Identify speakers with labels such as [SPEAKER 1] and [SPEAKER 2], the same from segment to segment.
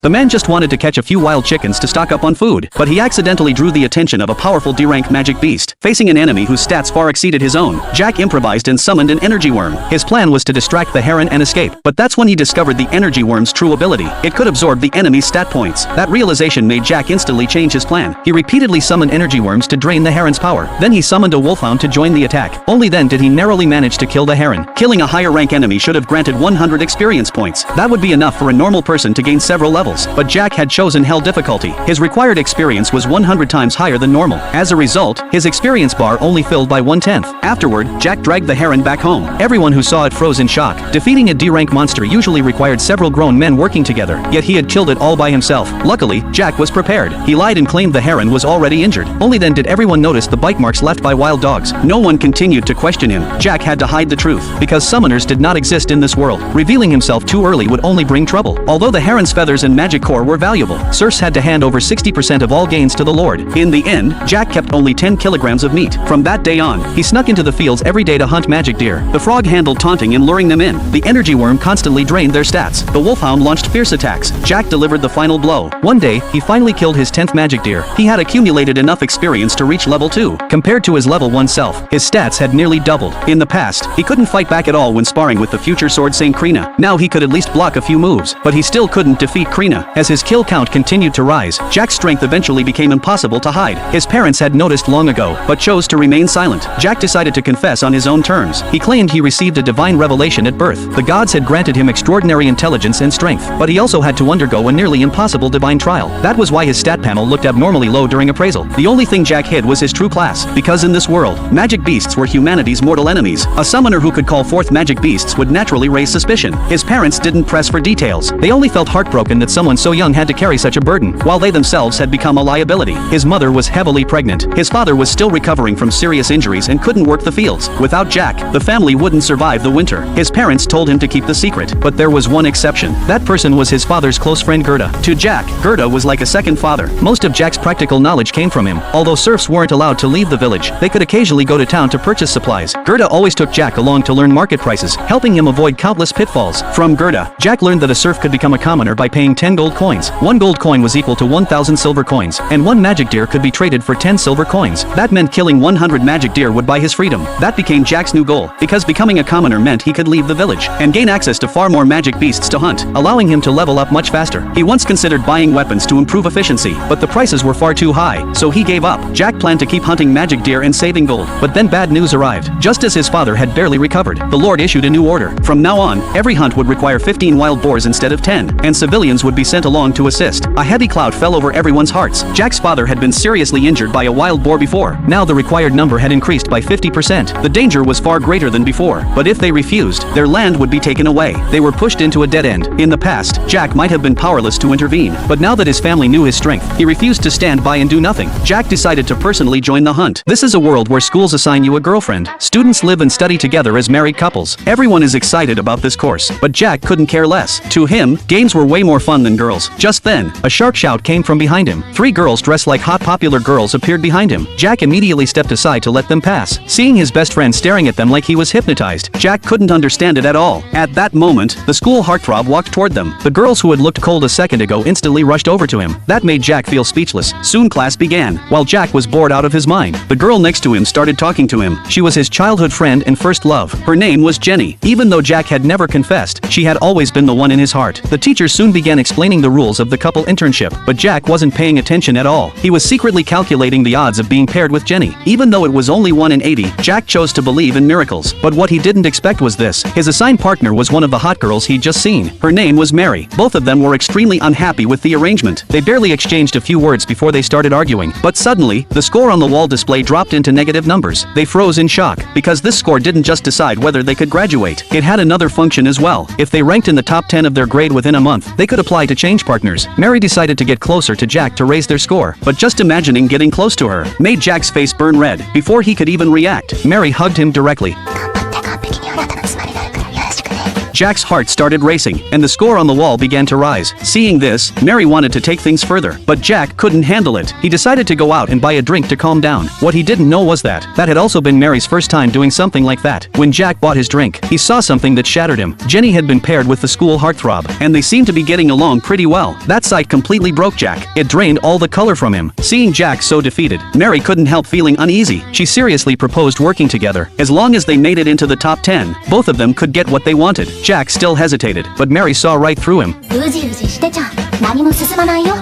[SPEAKER 1] The man just wanted to catch a few wild chickens to stock up on food, but he accidentally drew the attention of a powerful D-rank magic beast. Facing an enemy whose stats far exceeded his own, Jack improvised and summoned an energy worm. His plan was to distract the heron and escape, but that's when he discovered the energy worm's true ability. It could absorb the enemy's stat points. That realization made Jack instantly change his plan. He repeatedly summoned energy worms to drain the heron's power. Then he summoned a wolfhound to join the attack. Only then did he narrowly manage to kill the heron. Killing a higher rank enemy should have granted 100 experience points. That would be enough for a normal person to gain several levels, but Jack had chosen hell difficulty. His required experience was 100 times higher than normal. As a result, his experience bar only filled by 1/10. Afterward, Jack dragged the heron back home. Everyone who saw it froze in shock. Defeating a D-rank monster usually required several grown men working together, yet he had killed it all by himself. Luckily, Jack was prepared. He lied and claimed the heron was already injured. Only then did everyone notice the bite marks left by wild dogs. No one continued to question him. Jack had to hide the truth, because summoners did not exist in this world. Revealing himself too early would only bring trouble. Although the heron's feathers and magic core were valuable, serfs had to hand over 60% of all gains to the lord. In the end, Jack kept only 10 kilograms of meat. From that day on, he snuck into the fields every day to hunt magic deer. The frog handled taunting and luring them in. The energy worm constantly drained their stats. The wolfhound launched fierce attacks. Jack delivered the final blow. One day, he finally killed his 10th magic deer. He had accumulated enough experience to reach level 2. Compared to his level 1 self, his stats had nearly doubled. In the past, he couldn't fight back at all when sparring with the future sword Saint Krina. Now he could at least block a few moves, but he still couldn't defeat Krina. As his kill count continued to rise, Jack's strength eventually became impossible to hide. His parents had noticed long ago, but chose to remain silent. Jack decided to confess on his own terms. He claimed he received a divine revelation at birth. The gods had granted him extraordinary intelligence and strength, but he also had to undergo a nearly impossible divine trial. That was why his stat panel looked abnormally low during appraisal. The only thing Jack hid was his true class, because in this world, magic beasts were humanity's mortal enemies. A summoner who could call forth magic beasts would naturally raise suspicion. His parents didn't press for details. They only felt heartbroken that someone so young had to carry such a burden, while they themselves had become a liability. His mother was heavily pregnant. His father was still recovering from serious injuries and couldn't work the fields. Without Jack, the family wouldn't survive the winter. His parents told him to keep the secret, but there was one exception. That person was his father's close friend Gerda. To Jack, Gerda was like a second father. Most of Jack's practical knowledge came from him. Although serfs weren't allowed to leave the village, they could occasionally go to town to purchase supplies. Gerda always took Jack along to learn market prices, helping him avoid countless pitfalls. From Gerda, Jack learned that a serf could become a commoner by paying 10 gold coins. 1 gold coin was equal to 1,000 silver coins, and 1 magic deer could be traded for 10 silver coins. That meant killing 100 magic deer would buy his freedom. That became Jack's new goal, because becoming a commoner meant he could leave the village and gain access to far more magic beasts to hunt, allowing him to level up much faster. He once considered buying weapons to improve efficiency, but the prices were far too high, so he gave up. Jack planned to keep hunting magic deer and saving gold, but then bad news arrived. Just as his father had barely recovered, the Lord issued a new order. From now on, every hunt would require 15 wild boars instead of 10, and civilians would be sent along to assist. A heavy cloud fell over everyone's hearts. Jack's father had been seriously injured by a wild boar before. Now the required number had increased by 50%. The danger was far greater than before, but if they refused, their land would be taken away. They were pushed into a dead end. In the past, Jack might have been powerless to intervene, but now that his family knew his strength, he refused to stand by and do nothing. Jack decided to personally join the hunt. This is a world where schools assign you a girlfriend. Students live and study together as married couples. Everyone is excited about this course, but Jack couldn't care less. To him, games were way more fun than girls. Just then, a sharp shout came from behind him. 3 girls dressed like hot popular girls appeared behind him. Jack immediately stepped aside to let them pass. Seeing his best friend staring at them like he was hypnotized, Jack couldn't understand it at all. At that moment, the school heartthrob walked toward them. The girls who had looked cold a second ago instantly rushed over to him. That made Jack feel speechless. Soon class began. While Jack was bored out of his mind, the girl next to him started talking to him. She was his childhood friend and first love. Her name was Jenny. Even though Jack had never confessed, she had always been the one in his heart. The teacher soon began explaining the rules of the couple internship, but Jack wasn't paying attention at all. He was secretly calculating the odds of being paired with Jenny. Even though it was only 1 in 80, Jack chose to believe in miracles. But what he didn't expect was this. His assigned partner was one of the hot girls he'd just seen. Her name was Mary. Both of them were extremely unhappy with the arrangement. They barely exchanged a few words before they started arguing. But suddenly, the score on the wall display dropped into negative numbers. They froze in shock, because this score didn't just decide whether they could graduate. It had another function as well. If they ranked in the top 10 of their grade within a month, they could apply to change partners. Mary decided to get closer to Jack to raise their score, but just imagining getting close to her made Jack's face burn red. Before he could even react, Mary hugged him directly. Jack's heart started racing, and the score on the wall began to rise. Seeing this, Mary wanted to take things further, but Jack couldn't handle it. He decided to go out and buy a drink to calm down. What he didn't know was that had also been Mary's first time doing something like that. When Jack bought his drink, he saw something that shattered him. Jenny had been paired with the school heartthrob, and they seemed to be getting along pretty well. That sight completely broke Jack. It drained all the color from him. Seeing Jack so defeated, Mary couldn't help feeling uneasy. She seriously proposed working together. As long as they made it into the top 10, both of them could get what they wanted. Jack still hesitated, but Mary saw right through him.
[SPEAKER 2] うじうじしてちゃ何も進まないよ。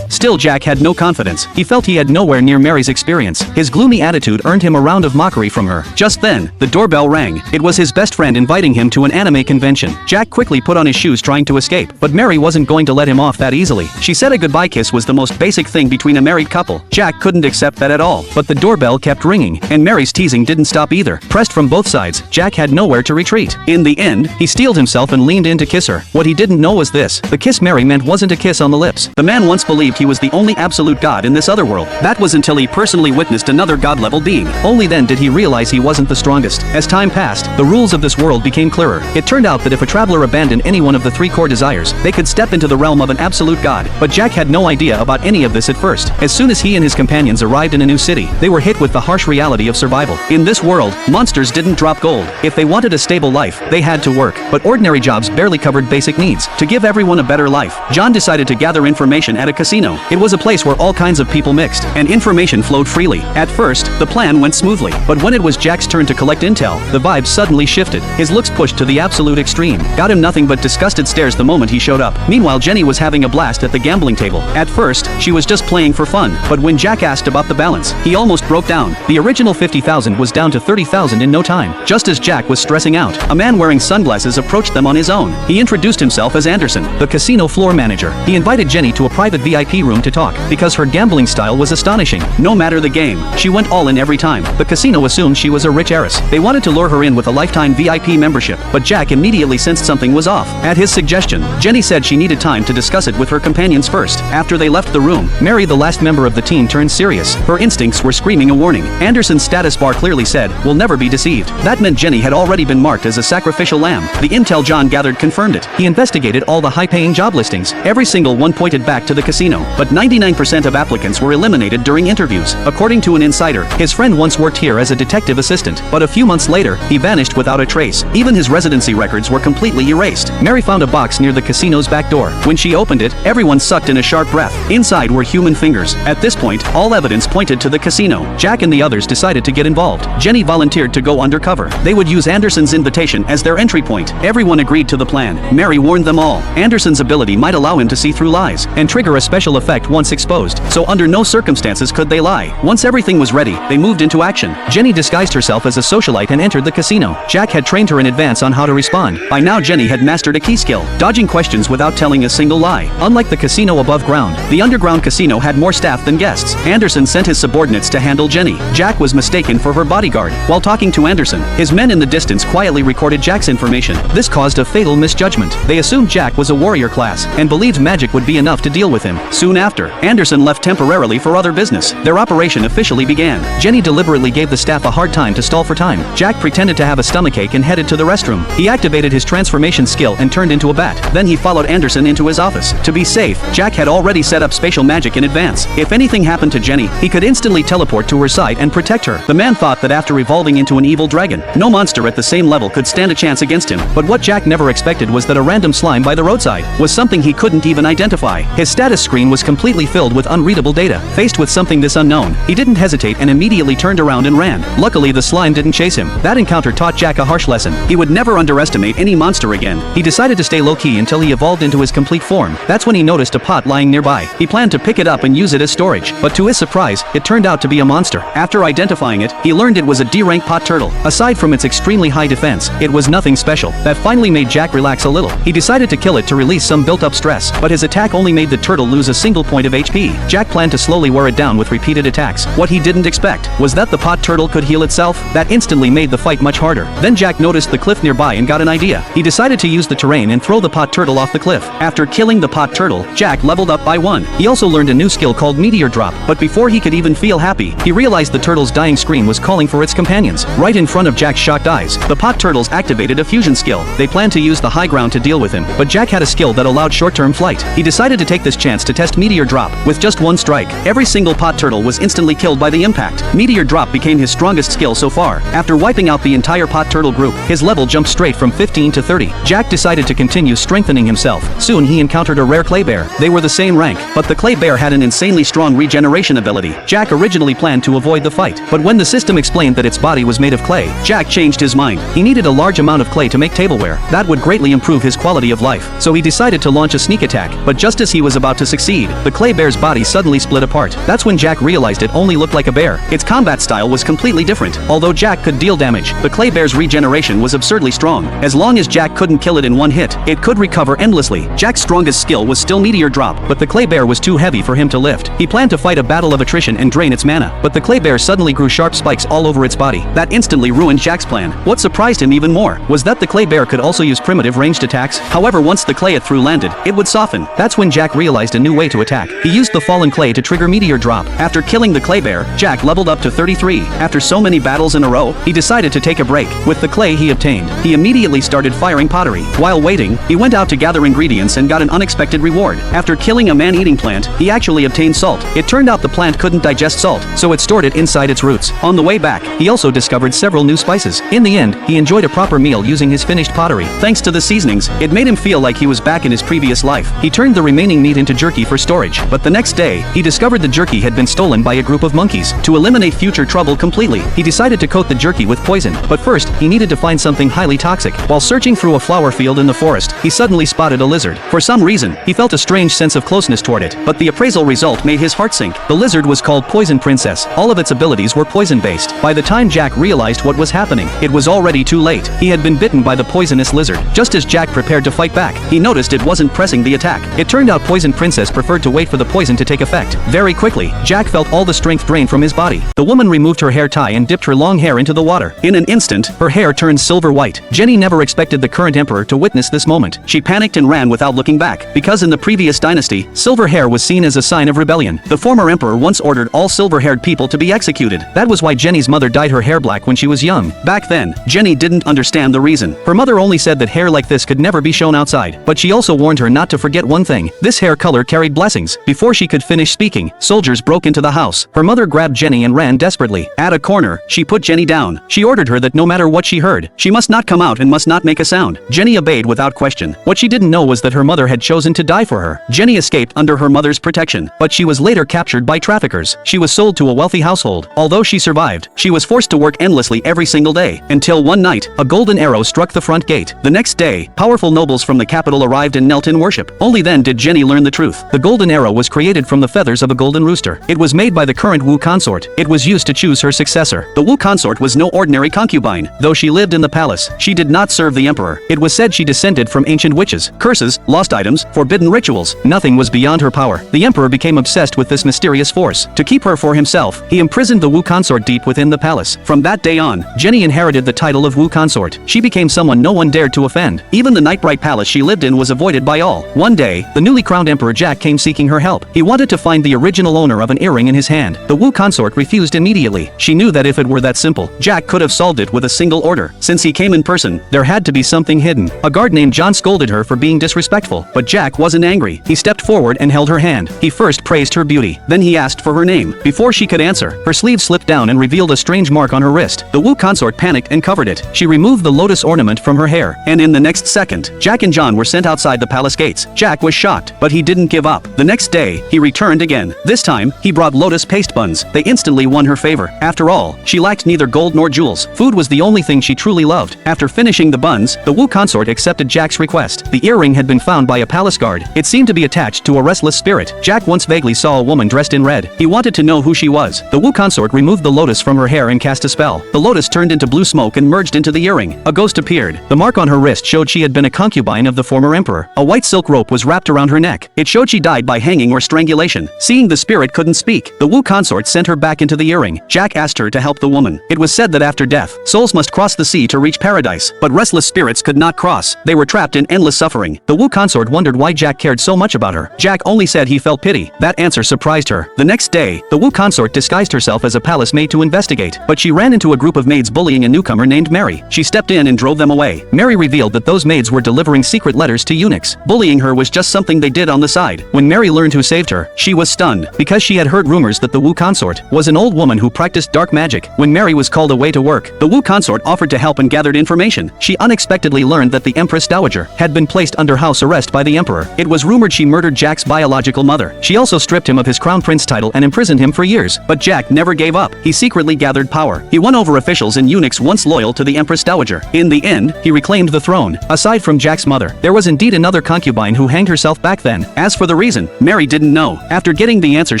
[SPEAKER 1] Still, Jack had no confidence. He felt he had nowhere near Mary's experience. His gloomy attitude earned him a round of mockery from her. Just then, the doorbell rang. It was his best friend inviting him to an anime convention. Jack quickly put on his shoes trying to escape, but Mary wasn't going to let him off that easily. She said a goodbye kiss was the most basic thing between a married couple. Jack couldn't accept that at all, but the doorbell kept ringing, and Mary's teasing didn't stop either. Pressed from both sides, Jack had nowhere to retreat. In the end, he steeled himself and leaned in to kiss her. What he didn't know was this: the kiss Mary meant wasn't a kiss on the lips. The man once believed he was the only absolute god in this other world. That was until he personally witnessed another god-level being. Only then did he realize he wasn't the strongest. As time passed, the rules of this world became clearer. It turned out that if a traveler abandoned any one of the 3 core desires, they could step into the realm of an absolute god. But Jack had no idea about any of this at first. As soon as he and his companions arrived in a new city, they were hit with the harsh reality of survival. In this world, monsters didn't drop gold. If they wanted a stable life, they had to work. But ordinary jobs barely covered basic needs. To give everyone a better life, John decided to gather information at a casino. It was a place where all kinds of people mixed, and information flowed freely. At first, the plan went smoothly, but when it was Jack's turn to collect intel, the vibe suddenly shifted. His looks pushed to the absolute extreme got him nothing but disgusted stares the moment he showed up. Meanwhile, Jenny was having a blast at the gambling table. At first, she was just playing for fun, but when Jack asked about the balance, he almost broke down. The original 50,000 was down to 30,000 in no time. Just as Jack was stressing out, a man wearing sunglasses approached them on his own. He introduced himself as Anderson, the casino floor manager. He invited Jenny to a private VIP room to talk, because her gambling style was astonishing. No matter the game, she went all in every time. The casino assumed she was a rich heiress. They wanted to lure her in with a lifetime VIP membership, but Jack immediately sensed something was off. At his suggestion, Jenny said she needed time to discuss it with her companions first. After they left the room, Mary, the last member of the team, turned serious. Her instincts were screaming a warning. Anderson's status bar clearly said, "Will never be deceived." That meant Jenny had already been marked as a sacrificial lamb. The intel John gathered confirmed it. He investigated all the high-paying job listings. Every single one pointed back to the casino, but 99% of applicants were eliminated during interviews. According to an insider, his friend once worked here as a detective assistant, but a few months later, he vanished without a trace. Even his residency records were completely erased. Mary found a box near the casino's back door. When she opened it, everyone sucked in a sharp breath. Inside were human fingers. At this point, all evidence pointed to the casino. Jack and the others decided to get involved. Jenny volunteered to go undercover. They would use Anderson's invitation as their entry point. Everyone agreed to the plan. Mary warned them all. Anderson's ability might allow him to see through lies and trigger a special effect once exposed, so under no circumstances could they lie. Once everything was ready, they moved into action. Jenny disguised herself as a socialite and entered the casino. Jack had trained her in advance on how to respond. By now, Jenny had mastered a key skill: dodging questions without telling a single lie. Unlike the casino above ground, the underground casino had more staff than guests. Anderson sent his subordinates to handle Jenny. Jack was mistaken for her bodyguard. While talking to Anderson, his men in the distance quietly recorded Jack's information. This caused a fatal misjudgment. They assumed Jack was a warrior class and believed magic would be enough to deal with him. Soon after, Anderson left temporarily for other business. Their operation officially began. Jenny deliberately gave the staff a hard time to stall for time. Jack pretended to have a stomachache and headed to the restroom. He activated his transformation skill and turned into a bat. Then he followed Anderson into his office. To be safe, Jack had already set up spatial magic in advance. If anything happened to Jenny, he could instantly teleport to her side and protect her. The man thought that after evolving into an evil dragon, no monster at the same level could stand a chance against him. But what Jack never expected was that a random slime by the roadside was something he couldn't even identify. His status screen was completely filled with unreadable data. Faced with something this unknown, he didn't hesitate and immediately turned around and ran. Luckily, the slime didn't chase him. That encounter taught Jack a harsh lesson. He would never underestimate any monster again. He decided to stay low-key until he evolved into his complete form. That's when he noticed a pot lying nearby. He planned to pick it up and use it as storage, but to his surprise, it turned out to be a monster. After identifying it, he learned it was a D-rank pot turtle. Aside from its extremely high defense, it was nothing special. That finally made Jack relax a little. He decided to kill it to release some built-up stress, but his attack only made the turtle lose a single point of HP. Jack planned to slowly wear it down with repeated attacks. What he didn't expect was that the pot turtle could heal itself. That instantly made the fight much harder. Then Jack noticed the cliff nearby and got an idea. He decided to use the terrain and throw the pot turtle off the cliff. After killing the pot turtle, Jack leveled up by 1. He also learned a new skill called meteor drop, but before he could even feel happy, he realized the turtle's dying scream was calling for its companions. Right in front of Jack's shocked eyes, the pot turtles activated a fusion skill. They planned to use the high ground to deal with him, but Jack had a skill that allowed short-term flight. He decided to take this chance to test meteor drop. With just 1 strike, every single pot turtle was instantly killed by the impact. Meteor drop became his strongest skill so far. After wiping out the entire pot turtle group, his level jumped straight from 15 to 30. Jack decided to continue strengthening himself. Soon he encountered a rare clay bear. They were the same rank, but the clay bear had an insanely strong regeneration ability. Jack originally planned to avoid the fight, but when the system explained that its body was made of clay, Jack changed his mind. He needed a large amount of clay to make tableware. That would greatly improve his quality of life, so he decided to launch a sneak attack. But just as he was about to succeed, the clay bear's body suddenly split apart. That's when Jack realized it only looked like a bear. Its combat style was completely different. Although Jack could deal damage, the clay bear's regeneration was absurdly strong. As long as Jack couldn't kill it in 1 hit, it could recover endlessly. Jack's strongest skill was still meteor drop, but the clay bear was too heavy for him to lift. He planned to fight a battle of attrition and drain its mana, but the clay bear suddenly grew sharp spikes all over its body. That instantly ruined Jack's plan. What surprised him even more was that the clay bear could also use primitive ranged attacks. However, once the clay it threw landed, it would soften. That's when Jack realized a new way to attack. He used the fallen clay to trigger meteor drop. After killing the clay bear, Jack leveled up to 33. After so many battles in a row, he decided to take a break. With the clay he obtained, he immediately started firing pottery. While waiting, he went out to gather ingredients and got an unexpected reward. After killing a man-eating plant, he actually obtained salt. It turned out the plant couldn't digest salt, so it stored it inside its roots. On the way back, he also discovered several new spices. In the end, he enjoyed a proper meal using his finished pottery. Thanks to the seasonings, it made him feel like he was back in his previous life. He turned the remaining meat into jerky for storage, but the next day, he discovered the jerky had been stolen by a group of monkeys. To eliminate future trouble completely, he decided to coat the jerky with poison. But first, he needed to find something highly toxic. While searching through a flower field in the forest, he suddenly spotted a lizard. For some reason, he felt a strange sense of closeness toward it, but the appraisal result made his heart sink. The lizard was called Poison Princess. All of its abilities were poison-based. By the time Jack realized what was happening, it was already too late. He had been bitten by the poisonous lizard. Just as Jack prepared to fight back, he noticed it wasn't pressing the attack. It turned out Poison Princess preferred to wait for the poison to take effect. Very quickly, Jack felt all the strength drain from his body. The woman removed her hair tie and dipped her long hair into the water. In an instant, her hair turned silver white. Jenny never expected the current emperor to witness this moment. She panicked and ran without looking back, because in the previous dynasty, silver hair was seen as a sign of rebellion. The former emperor once ordered all silver-haired people to be executed. That was why Jenny's mother dyed her hair black when she was young. Back then, Jenny didn't understand the reason. Her mother only said that hair like this could never be shown outside, but she also warned her not to forget one thing. This hair color carried blessings. Before she could finish speaking, soldiers broke into the house. Her mother grabbed Jenny and ran desperately. At a corner, she put Jenny down. She ordered her that no matter what she heard, she must not come out and must not make a sound. Jenny obeyed without question. What she didn't know was that her mother had chosen to die for her. Jenny escaped under her mother's protection, but she was later captured by traffickers. She was sold to a wealthy household. Although she survived, she was forced to work endlessly every single day, until one night, a golden arrow struck the front gate. The next day, powerful nobles from the capital arrived and knelt in worship. Only then did Jenny learn the truth. The golden arrow was created from the feathers of a golden rooster. It was made by the current Wu consort. It was used to choose her successor. The Wu consort was no ordinary concubine. Though she lived in the palace, she did not serve the emperor. It was said she descended from ancient witches, curses, lost items, forbidden rituals. Nothing was beyond her power. The emperor became obsessed with this mysterious force. To keep her for himself, he imprisoned the Wu consort deep within the palace. From that day on, Jenny inherited the title of Wu consort. She became someone no one dared to offend. Even the Nightbright palace she lived in was avoided by all. One day, the newly crowned emperor Jack came seeking her help. He wanted to find the original owner of an earring in his hand. The Wu consort refused immediately. She knew that if it were that simple, Jack could have solved it with a single order. Since he came in person, there had to be something hidden. A guard named John scolded her for being disrespectful, but Jack wasn't angry. He stepped forward and held her hand. He first praised her beauty. Then he asked for her name. Before she could answer, her sleeve slipped down and revealed a strange mark on her wrist. The Wu consort panicked and covered it. She removed the lotus ornament from her hair, and in the next second, Jack and John were sent outside the palace gates. Jack was shocked, but he didn't give up. The next day, he returned again. This time, he brought lotus paste buns. They instantly won her favor. After all, she lacked neither gold nor jewels. Food was the only thing she truly loved. After finishing the buns, the Wu consort accepted Jack's request. The earring had been found by a palace guard. It seemed to be attached to a restless spirit. Jack once vaguely saw a woman dressed in red. He wanted to know who she was. The Wu consort removed the lotus from her hair and cast a spell. The lotus turned into blue smoke and merged into the earring. A ghost appeared. The mark on her wrist showed she had been a concubine of the former emperor. A white silk rope was wrapped around her neck. It showed she died by hanging or strangulation. Seeing the spirit couldn't speak, the Wu consort sent her back into the earring. Jack asked her to help the woman. It was said that after death, souls must cross the sea to reach paradise, but restless spirits could not cross. They were trapped in endless suffering. The Wu consort wondered why Jack cared so much about her. Jack only said he felt pity. That answer surprised her. The next day, the Wu consort disguised herself as a palace maid to investigate, but she ran into a group of maids bullying a newcomer named Mary. She stepped in and drove them away. Mary revealed that those maids were delivering secret letters to eunuchs. Bullying her was just something they did on the side. When Mary learned who saved her, she was stunned, because she had heard rumors that the Wu consort was an old woman who practiced dark magic. When Mary was called away to work, the Wu consort offered to help and gathered information. She unexpectedly learned that the Empress Dowager had been placed under house arrest by the Emperor. It was rumored she murdered Jack's biological mother. She also stripped him of his crown prince title and imprisoned him for years. But Jack never gave up. He secretly gathered power. He won over officials and eunuchs once loyal to the Empress Dowager. In the end, he reclaimed the throne. Aside from Jack's mother, there was indeed another concubine who hanged herself back then. As for the reason, Mary didn't know. After getting the answers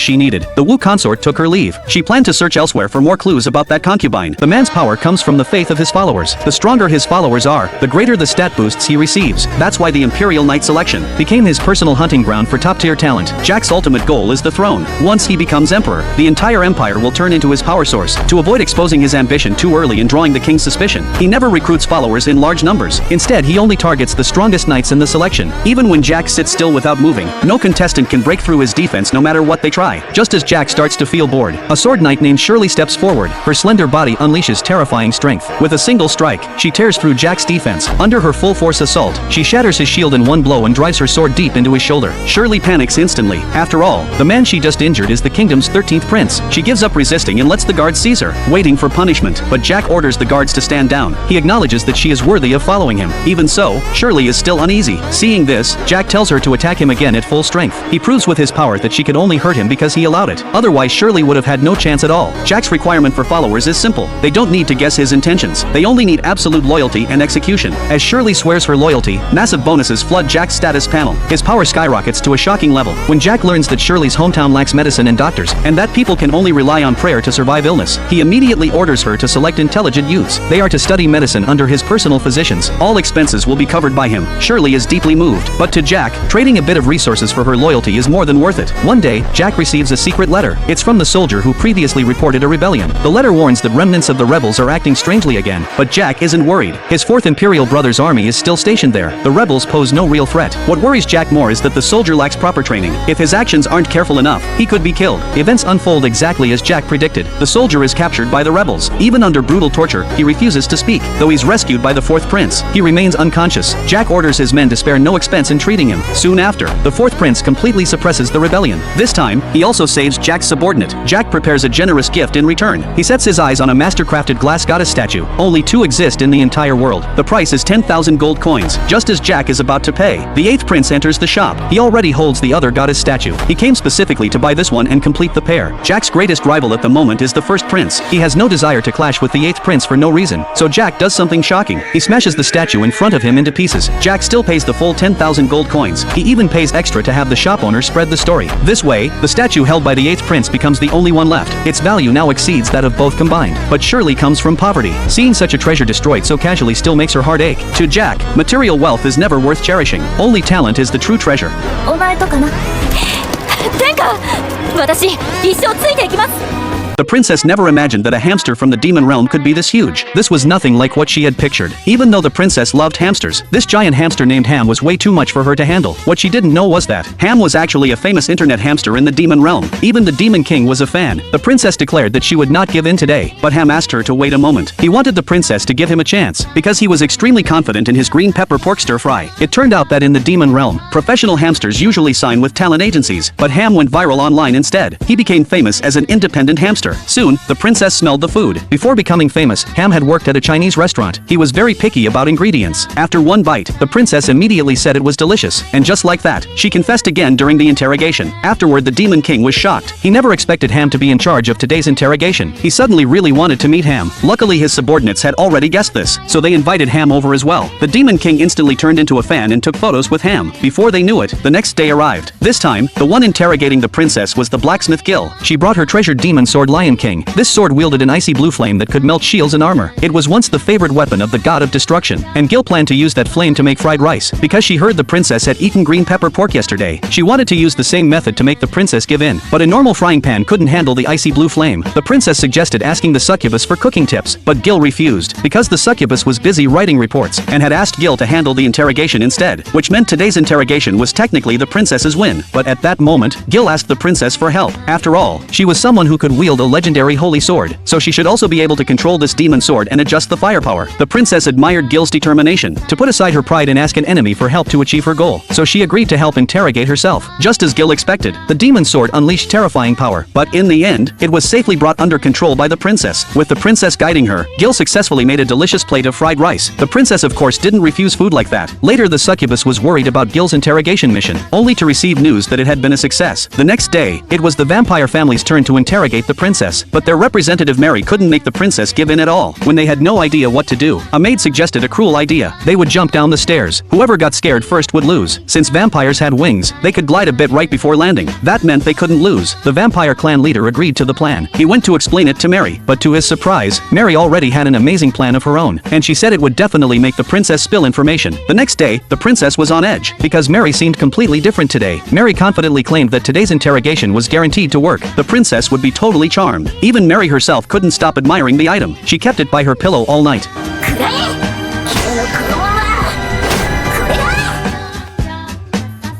[SPEAKER 1] she needed, the Wu consort took her leave. She planned to search elsewhere for more clues about that concubine. The man's power comes from the faith of his followers. The stronger his followers are, the greater the stat boosts he receives. That's why the Imperial Knight selection became his personal hunting ground for top-tier talent. Jack's ultimate goal is the throne. Once he becomes emperor, the entire empire will turn into his power source. To avoid exposing his ambition too early and drawing the king's suspicion, he never recruits followers in large numbers. Instead, he only targets the strongest knights in the selection. Even when Jack sits still without moving, no contestant can break through his defense no matter what they try. Just as Jack starts to feel bored, a sword knight named Shirley steps forward. Her slender body unleashes terrifying strength. With a single strike, she tears through Jack's defense. Under her full force assault, she shatters his shield in one blow and drives her sword deep into his shoulder. Shirley panics instantly. After all, the man she just injured is the kingdom's 13th prince. She gives up resisting and lets the guards seize her, waiting for punishment. But Jack orders the guards to stand down. He acknowledges that she is worthy of following him. Even so, Shirley is still uneasy. Seeing this, Jack tells her to attack him again at full strength. He proves with his power that she could only hurt him because he allowed it. Otherwise, Shirley would have had no chance at all. Jack's requirement for followers is simple. They don't need to guess his intentions. They only need absolute loyalty and execution. As Shirley swears her loyalty, massive bonuses flood Jack's status panel. His power skyrockets to a shocking level. When Jack learns that Shirley's hometown lacks medicine and doctors, and that people can only rely on prayer to survive illness, he immediately orders her to select intelligent youths. They are to study medicine under his personal physicians. All expenses will be covered by him. Shirley is deeply moved. But to Jack, trading a bit of resources for her loyalty is more than worth it. One day, Jack receives a secret letter. It's from the soldier who previously reported a rebellion. The letter warns that remnants of the rebels are acting strangely again. But Jack isn't worried. His 4th Imperial Brother's army is still stationed there. The rebels pose no real threat. What worries Jack more is that the soldier lacks proper training. If his actions aren't careful enough, he could be killed. Events unfold exactly as Jack predicted. The soldier is captured by the rebels. Even under brutal torture, he refuses to speak. Though he's rescued by the 4th prince, he remains unconscious. Jack orders his men to spare no expense in treating him. Soon after, the 4th prince completely suppresses the rebellion. This time, he also saves Jack's subordinate. Jack prepares a generous gift in return. He sets his eyes on a master-crafted glass goddess statue. Only 2 exist in the entire world. The price is 10,000 gold coins. Just as Jack is about to pay, the 8th prince enters the shop. He already holds the other goddess statue. He came specifically to buy this one and complete the pair. Jack's greatest rival at the moment is the 1st prince. He has no desire to clash with the 8th prince for no reason. So Jack does something shocking. He smashes the statue in front of him into pieces. Jack still pays the full 10,000 gold coins. He even pays extra to have the shop owner spread the story. This way, the statue held by the 8th prince becomes the only one left. Its value now exceeds that of both combined. But Shirley comes from poverty. Seeing such a treasure destroyed so casually still makes her heart ache. To Jack, material wealth is never worth cherishing. Only talent is the true treasure.
[SPEAKER 2] お前とかな。天下、私一生ついていきます。
[SPEAKER 1] The princess never imagined that a hamster from the demon realm could be this huge. This was nothing like what she had pictured. Even though the princess loved hamsters, this giant hamster named Ham was way too much for her to handle. What she didn't know was that Ham was actually a famous internet hamster in the demon realm. Even the demon king was a fan. The princess declared that she would not give in today, but Ham asked her to wait a moment. He wanted the princess to give him a chance, because he was extremely confident in his green pepper pork stir fry. It turned out that in the demon realm, professional hamsters usually sign with talent agencies, but Ham went viral online instead. He became famous as an independent hamster. Soon, the princess smelled the food. Before becoming famous, Ham had worked at a Chinese restaurant. He was very picky about ingredients. After one bite, the princess immediately said it was delicious. And just like that, she confessed again during the interrogation. Afterward, the demon king was shocked. He never expected Ham to be in charge of today's interrogation. He suddenly really wanted to meet Ham. Luckily, his subordinates had already guessed this, so they invited Ham over as well. The demon king instantly turned into a fan and took photos with Ham. Before they knew it, the next day arrived. This time, the one interrogating the princess was the blacksmith Gil. She brought her treasured demon sword Lion King. This sword wielded an icy blue flame that could melt shields and armor. It was once the favorite weapon of the god of destruction, and Gil planned to use that flame to make fried rice. Because she heard the princess had eaten green pepper pork yesterday, she wanted to use the same method to make the princess give in. But a normal frying pan couldn't handle the icy blue flame. The princess suggested asking the succubus for cooking tips, but Gil refused, because the succubus was busy writing reports, and had asked Gil to handle the interrogation instead, which meant today's interrogation was technically the princess's win. But at that moment, Gil asked the princess for help. After all, she was someone who could wield a legendary holy sword, so she should also be able to control this demon sword and adjust the firepower. The princess admired Gil's determination to put aside her pride and ask an enemy for help to achieve her goal, so she agreed to help interrogate herself. Just as Gil expected, the demon sword unleashed terrifying power, but in the end, it was safely brought under control by the princess. With the princess guiding her, Gil successfully made a delicious plate of fried rice. The princess of course didn't refuse food like that. Later the succubus was worried about Gil's interrogation mission, only to receive news that it had been a success. The next day, it was the vampire family's turn to interrogate the princess, but their representative Mary couldn't make the princess give in at all. When they had no idea what to do, a maid suggested a cruel idea. They would jump down the stairs. Whoever got scared first would lose. Since vampires had wings, they could glide a bit right before landing. That meant they couldn't lose. The vampire clan leader agreed to the plan. He went to explain it to Mary, but to his surprise, Mary already had an amazing plan of her own, and she said it would definitely make the princess spill information. The next day, the princess was on edge, because Mary seemed completely different today. Mary confidently claimed that today's interrogation was guaranteed to work. The princess would be totally charmed. Even Mary herself couldn't stop admiring the item. She kept it by her pillow all night.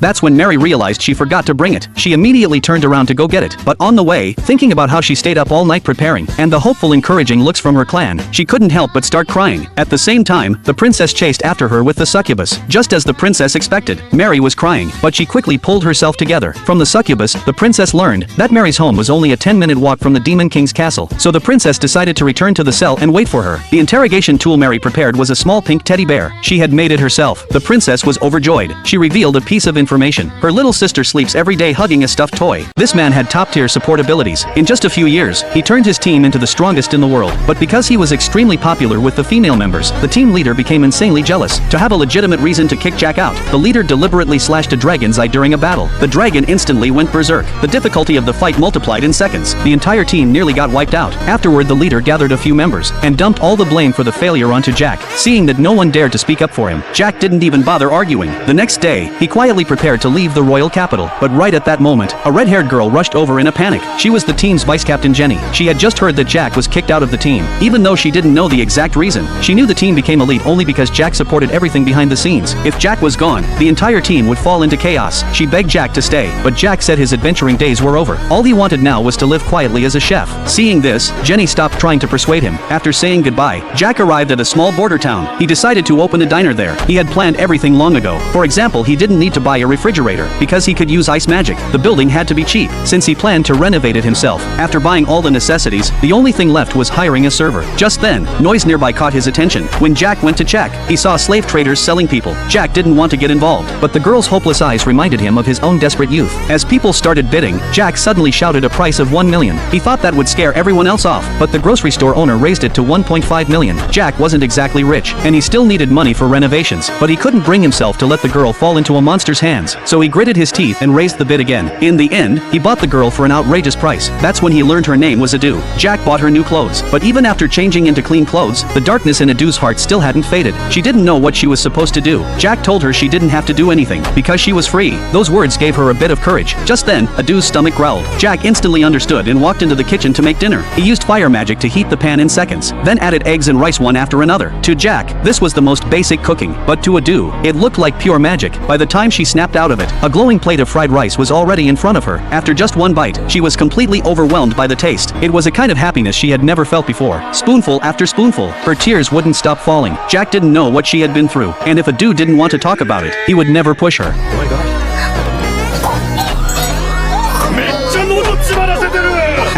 [SPEAKER 1] That's when Mary realized she forgot to bring it. She immediately turned around to go get it, but on the way, thinking about how she stayed up all night preparing, and the hopeful encouraging looks from her clan, she couldn't help but start crying. At the same time, the princess chased after her with the succubus. Just as the princess expected, Mary was crying, but she quickly pulled herself together. From the succubus, the princess learned that Mary's home was only a 10-minute walk from the Demon King's castle, so the princess decided to return to the cell and wait for her. The interrogation tool Mary prepared was a small pink teddy bear. She had made it herself. The princess was overjoyed. She revealed a piece of information. Her little sister sleeps every day hugging a stuffed toy. This man had top-tier support abilities. In just a few years, he turned his team into the strongest in the world. But because he was extremely popular with the female members, the team leader became insanely jealous. To have a legitimate reason to kick Jack out, the leader deliberately slashed a dragon's eye during a battle. The dragon instantly went berserk. The difficulty of the fight multiplied in seconds. The entire team nearly got wiped out. Afterward, the leader gathered a few members and dumped all the blame for the failure onto Jack. Seeing that no one dared to speak up for him, Jack didn't even bother arguing. The next day, he quietly prepared to leave the royal capital, but right at that moment, a red-haired girl rushed over in a panic. She was the team's vice-captain Jenny. She had just heard that Jack was kicked out of the team. Even though she didn't know the exact reason, she knew the team became elite only because Jack supported everything behind the scenes. If Jack was gone, the entire team would fall into chaos. She begged Jack to stay, but Jack said his adventuring days were over. All he wanted now was to live quietly as a chef. Seeing this, Jenny stopped trying to persuade him. After saying goodbye, Jack arrived at a small border town. He decided to open a diner there. He had planned everything long ago. For example, he didn't need to buy a refrigerator, because he could use ice magic. The building had to be cheap, since he planned to renovate it himself. After buying all the necessities, the only thing left was hiring a server. Just then, noise nearby caught his attention. When Jack went to check, he saw slave traders selling people. Jack didn't want to get involved, but the girl's hopeless eyes reminded him of his own desperate youth. As people started bidding, Jack suddenly shouted a price of 1 million. He thought that would scare everyone else off, but the grocery store owner raised it to 1.5 million. Jack wasn't exactly rich, and he still needed money for renovations, but he couldn't bring himself to let the girl fall into a monster's hands, so he gritted his teeth and raised the bid again. In the end, he bought the girl for an outrageous price. That's when he learned her name was Adu. Jack bought her new clothes, but even after changing into clean clothes, the darkness in Adu's heart still hadn't faded. She didn't know what she was supposed to do. Jack told her she didn't have to do anything, because she was free. Those words gave her a bit of courage. Just then, Adu's stomach growled. Jack instantly understood and walked into the kitchen to make dinner. He used fire magic to heat the pan in seconds, then added eggs and rice one after another. To Jack, this was the most basic cooking, but to Adu, it looked like pure magic. By the time she snapped out of it, a glowing plate of fried rice was already in front of her. After just one bite, she was completely overwhelmed by the taste. It was a kind of happiness she had never felt before. Spoonful after spoonful, her tears wouldn't stop falling. Jack didn't know what she had been through, and if Adu didn't want to talk about it, he would never push her.
[SPEAKER 3] Oh my god.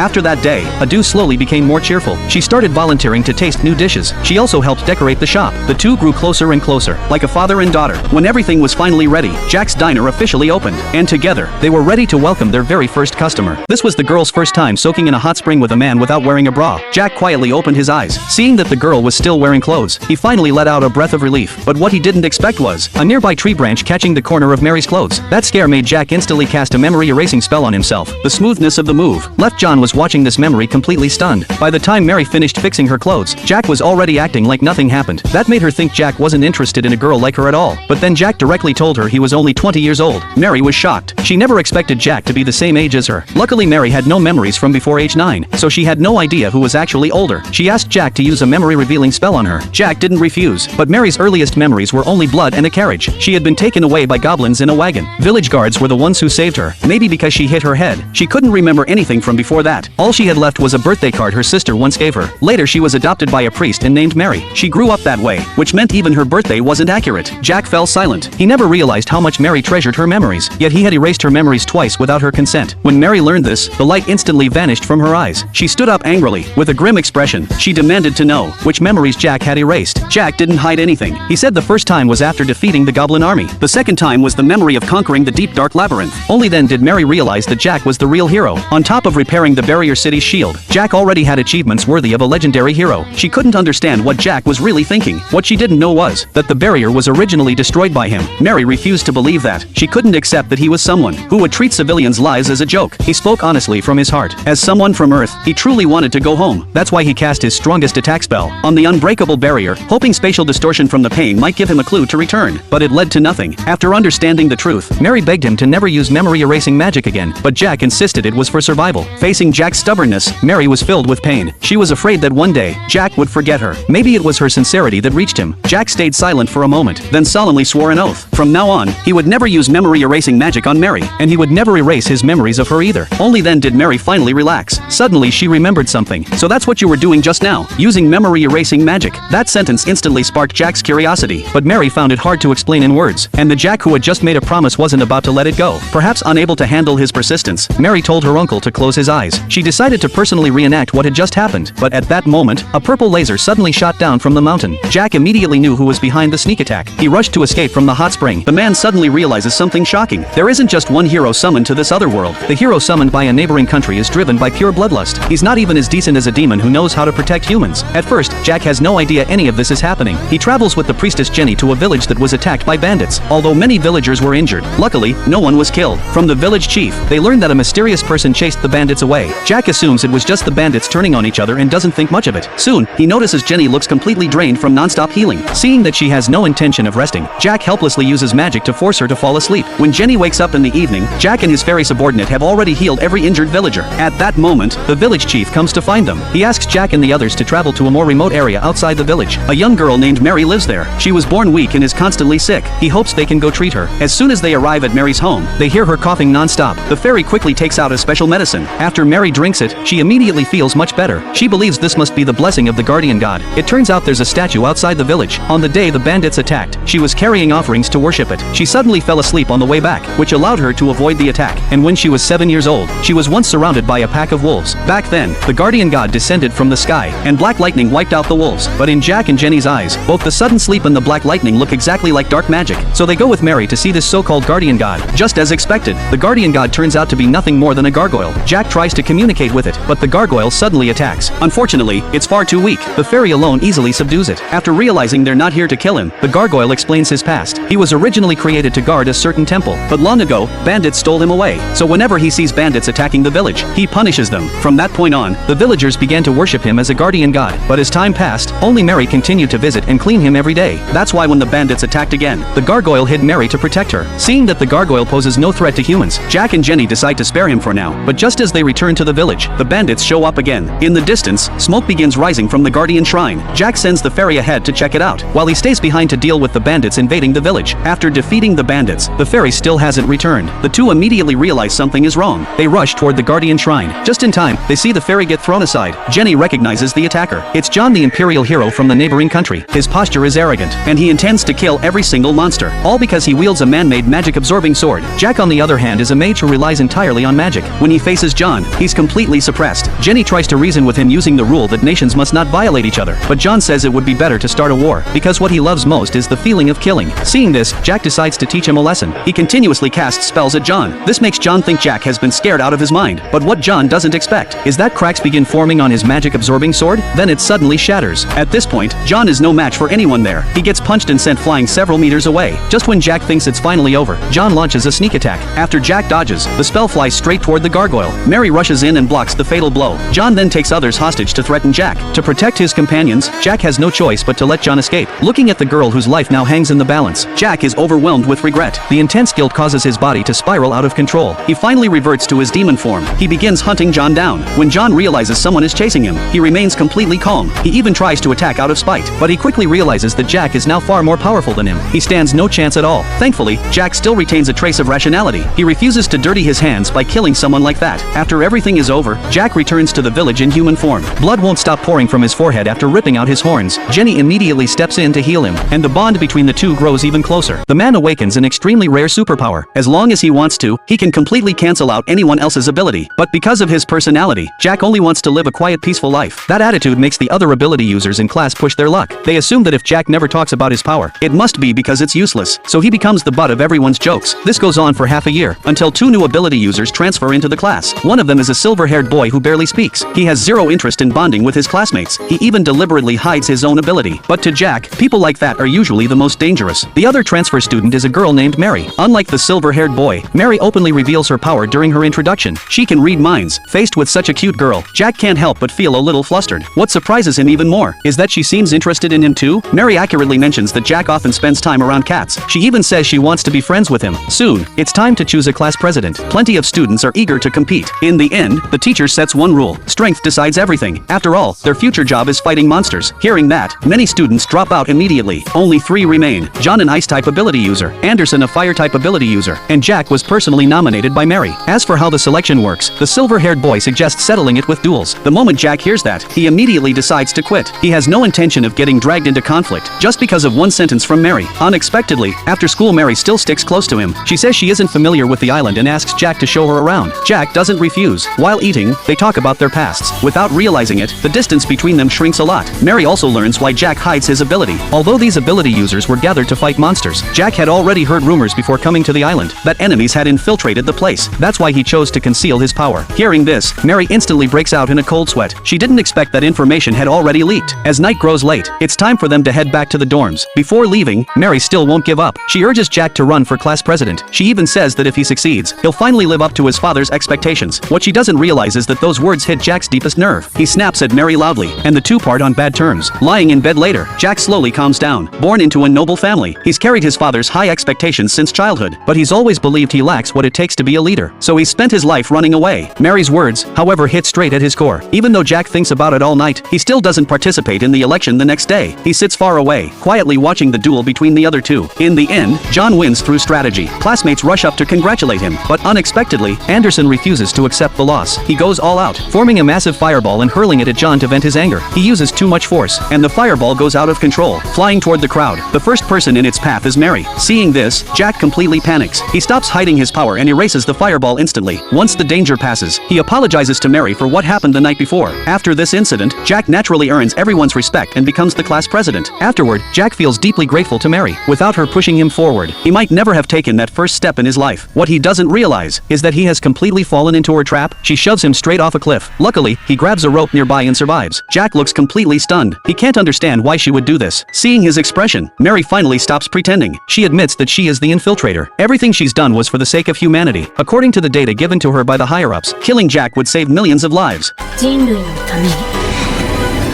[SPEAKER 1] After that day, Adu slowly became more cheerful. She started volunteering to taste new dishes. She also helped decorate the shop. The two grew closer and closer, like a father and daughter. When everything was finally ready, Jack's diner officially opened, and together, they were ready to welcome their very first customer. This was the girl's first time soaking in a hot spring with a man without wearing a bra. Jack quietly opened his eyes. Seeing that the girl was still wearing clothes, he finally let out a breath of relief. But what he didn't expect was a nearby tree branch catching the corner of Mary's clothes. That scare made Jack instantly cast a memory erasing spell on himself. The smoothness of the move left John was was watching this memory completely stunned. By the time Mary finished fixing her clothes, Jack was already acting like nothing happened. That made her think Jack wasn't interested in a girl like her at all. But then Jack directly told her he was only 20 years old. Mary was shocked. She never expected Jack to be the same age as her. Luckily Mary had no memories from before age 9, so she had no idea who was actually older. She asked Jack to use a memory revealing spell on her. Jack didn't refuse, but Mary's earliest memories were only blood and a carriage. She had been taken away by goblins in a wagon. Village guards were the ones who saved her, maybe because she hit her head. She couldn't remember anything from before that. All she had left was a birthday card her sister once gave her. Later she was adopted by a priest and named Mary. She grew up that way, which meant even her birthday wasn't accurate. Jack fell silent. He never realized how much Mary treasured her memories, yet he had erased her memories twice without her consent. When Mary learned this, the light instantly vanished from her eyes. She stood up angrily. With a grim expression, she demanded to know which memories Jack had erased. Jack didn't hide anything. He said the first time was after defeating the goblin army. The second time was the memory of conquering the deep dark labyrinth. Only then did Mary realize that Jack was the real hero. On top of repairing the barrier city's shield, Jack already had achievements worthy of a legendary hero. She couldn't understand what Jack was really thinking. What she didn't know was that the barrier was originally destroyed by him. Mary refused to believe that. She couldn't accept that he was someone who would treat civilians' lives as a joke. He spoke honestly from his heart. As someone from Earth, he truly wanted to go home. That's why he cast his strongest attack spell on the unbreakable barrier, hoping spatial distortion from the pain might give him a clue to return. But it led to nothing. After understanding the truth, Mary begged him to never use memory erasing magic again, but Jack insisted it was for survival. Facing Jack's stubbornness, Mary was filled with pain. She was afraid that one day, Jack would forget her. Maybe it was her sincerity that reached him. Jack stayed silent for a moment, then solemnly swore an oath. From now on, he would never use memory erasing magic on Mary, and he would never erase his memories of her either. Only then did Mary finally relax. Suddenly she remembered something. So that's what you were doing just now, using memory erasing magic. That sentence instantly sparked Jack's curiosity, but Mary found it hard to explain in words, and the Jack who had just made a promise wasn't about to let it go. Perhaps unable to handle his persistence, Mary told her uncle to close his eyes. She decided to personally reenact what had just happened, but at that moment, a purple laser suddenly shot down from the mountain. Jack immediately knew who was behind the sneak attack. He rushed to escape from the hot spring. The man suddenly realizes something shocking. There isn't just one hero summoned to this other world. The hero summoned by a neighboring country is driven by pure bloodlust. He's not even as decent as a demon who knows how to protect humans. At first, Jack has no idea any of this is happening. He travels with the priestess Jenny to a village that was attacked by bandits. Although many villagers were injured, luckily, no one was killed. From the village chief, they learned that a mysterious person chased the bandits away. Jack assumes it was just the bandits turning on each other and doesn't think much of it. Soon, he notices Jenny looks completely drained from non-stop healing. Seeing that she has no intention of resting, Jack helplessly uses magic to force her to fall asleep. When Jenny wakes up in the evening, Jack and his fairy subordinate have already healed every injured villager. At that moment, the village chief comes to find them. He asks Jack and the others to travel to a more remote area outside the village. A young girl named Mary lives there. She was born weak and is constantly sick. He hopes they can go treat her. As soon as they arrive at Mary's home, they hear her coughing non-stop. The fairy quickly takes out a special medicine. After Mary drinks it, she immediately feels much better. She believes this must be the blessing of the guardian god. It turns out there's a statue outside the village. On the day the bandits attacked, she was carrying offerings to worship it. She suddenly fell asleep on the way back, which allowed her to avoid the attack. And when she was 7 years old, she was once surrounded by a pack of wolves. Back then, the guardian god descended from the sky, and black lightning wiped out the wolves. But in Jack and Jenny's eyes, both the sudden sleep and the black lightning look exactly like dark magic. So they go with Mary to see this so-called guardian god. Just as expected, the guardian god turns out to be nothing more than a gargoyle. Jack tries to communicate with it, but the gargoyle suddenly attacks. Unfortunately, it's far too weak. The fairy alone easily subdues it. After realizing they're not here to kill him, the gargoyle explains his past. He was originally created to guard a certain temple, but long ago, bandits stole him away. So whenever he sees bandits attacking the village, he punishes them. From that point on, the villagers began to worship him as a guardian god. But as time passed, only Mary continued to visit and clean him every day. That's why when the bandits attacked again, the gargoyle hid Mary to protect her. Seeing that the gargoyle poses no threat to humans, Jack and Jenny decide to spare him for now. But just as they return to the village, the bandits show up again. In the distance, smoke begins rising from the guardian shrine. Jack sends the fairy ahead to check it out, while he stays behind to deal with the bandits invading the village. After defeating the bandits, the fairy still hasn't returned. The two immediately realize something is wrong. They rush toward the guardian shrine. Just in time, they see the fairy get thrown aside. Jenny recognizes the attacker. It's John, the imperial hero from the neighboring country. His posture is arrogant, and he intends to kill every single monster, all because he wields a man-made magic-absorbing sword. Jack, on the other hand, is a mage who relies entirely on magic. When he faces John, he's completely suppressed. Jenny tries to reason with him using the rule that nations must not violate each other, but John says it would be better to start a war, because what he loves most is the feeling of killing. Seeing this, Jack decides to teach him a lesson. He continuously casts spells at John. This makes John think Jack has been scared out of his mind, but what John doesn't expect is that cracks begin forming on his magic-absorbing sword, then it suddenly shatters. At this point, John is no match for anyone there. He gets punched and sent flying several meters away. Just when Jack thinks it's finally over, John launches a sneak attack. After Jack dodges, the spell flies straight toward the gargoyle. Mary rushes rushes in and blocks the fatal blow. John then takes others hostage to threaten Jack. To protect his companions, Jack has no choice but to let John escape. Looking at the girl whose life now hangs in the balance, Jack is overwhelmed with regret. The intense guilt causes his body to spiral out of control. He finally reverts to his demon form. He begins hunting John down. When John realizes someone is chasing him, he remains completely calm. He even tries to attack out of spite, but he quickly realizes that Jack is now far more powerful than him. He stands no chance at all. Thankfully, Jack still retains a trace of rationality. He refuses to dirty his hands by killing someone like that. After everything is over, Jack returns to the village in human form. Blood won't stop pouring from his forehead after ripping out his horns. Jenny immediately steps in to heal him, and the bond between the two grows even closer. The man awakens an extremely rare superpower. As long as he wants to, he can completely cancel out anyone else's ability. But because of his personality, Jack only wants to live a quiet, peaceful life. That attitude makes the other ability users in class push their luck. They assume that if Jack never talks about his power, it must be because it's useless. So he becomes the butt of everyone's jokes. This goes on for half a year, until two new ability users transfer into the class. One of them is a silver-haired boy who barely speaks. He has zero interest in bonding with his classmates. He even deliberately hides his own ability. But to Jack, people like that are usually the most dangerous. The other transfer student is a girl named Mary. Unlike the silver-haired boy, Mary openly reveals her power during her introduction. She can read minds. Faced with such a cute girl, Jack can't help but feel a little flustered. What surprises him even more is that she seems interested in him too. Mary accurately mentions that Jack often spends time around cats. She even says she wants to be friends with him. Soon, it's time to choose a class president. Plenty of students are eager to compete. In the end, the teacher sets one rule: strength decides everything. After all, their future job is fighting monsters. Hearing that, many students drop out immediately. Only 3 remain: John, an ice-type ability user, Anderson, a fire-type ability user, and Jack was personally nominated by Mary. As for how the selection works, the silver-haired boy suggests settling it with duels. The moment Jack hears that, he immediately decides to quit. He has no intention of getting dragged into conflict, just because of one sentence from Mary. Unexpectedly, after school, Mary still sticks close to him. She says she isn't familiar with the island and asks Jack to show her around. Jack doesn't refuse. While eating, they talk about their pasts. Without realizing it, the distance between them shrinks a lot. Mary also learns why Jack hides his ability. Although these ability users were gathered to fight monsters, Jack had already heard rumors before coming to the island that enemies had infiltrated the place. That's why he chose to conceal his power. Hearing this, Mary instantly breaks out in a cold sweat. She didn't expect that information had already leaked. As night grows late, it's time for them to head back to the dorms. Before leaving, Mary still won't give up. She urges Jack to run for class president. She even says that if he succeeds, he'll finally live up to his father's expectations. What she doesn't realize is that those words hit Jack's deepest nerve. He snaps at Mary loudly, and the two part on bad terms. Lying in bed later, Jack slowly calms down. Born into a noble family, he's carried his father's high expectations since childhood, but he's always believed he lacks what it takes to be a leader. So he spent his life running away. Mary's words, however, hit straight at his core. Even though Jack thinks about it all night, he still doesn't participate in the election the next day. He sits far away, quietly watching the duel between the other two. In the end, John wins through strategy. Classmates rush up to congratulate him, but unexpectedly, Anderson refuses to accept the loss. He goes all out, forming a massive fireball and hurling it at John to vent his anger. He uses too much force, and the fireball goes out of control, flying toward the crowd. The first person in its path is Mary. Seeing this, Jack completely panics. He stops hiding his power and erases the fireball instantly. Once the danger passes, he apologizes to Mary for what happened the night before. After this incident, Jack naturally earns everyone's respect and becomes the class president. Afterward, Jack feels deeply grateful to Mary. Without her pushing him forward, he might never have taken that first step in his life. What he doesn't realize is that he has completely fallen into her trap. She shoves him straight off a cliff. Luckily, he grabs a rope nearby and survives. Jack looks completely stunned. He can't understand why she would do this. Seeing his expression, Mary finally stops pretending. She admits that she is the infiltrator. Everything she's done was for the sake of humanity. According to the data given to her by the higher-ups, killing Jack would save millions of lives.
[SPEAKER 2] 人類のために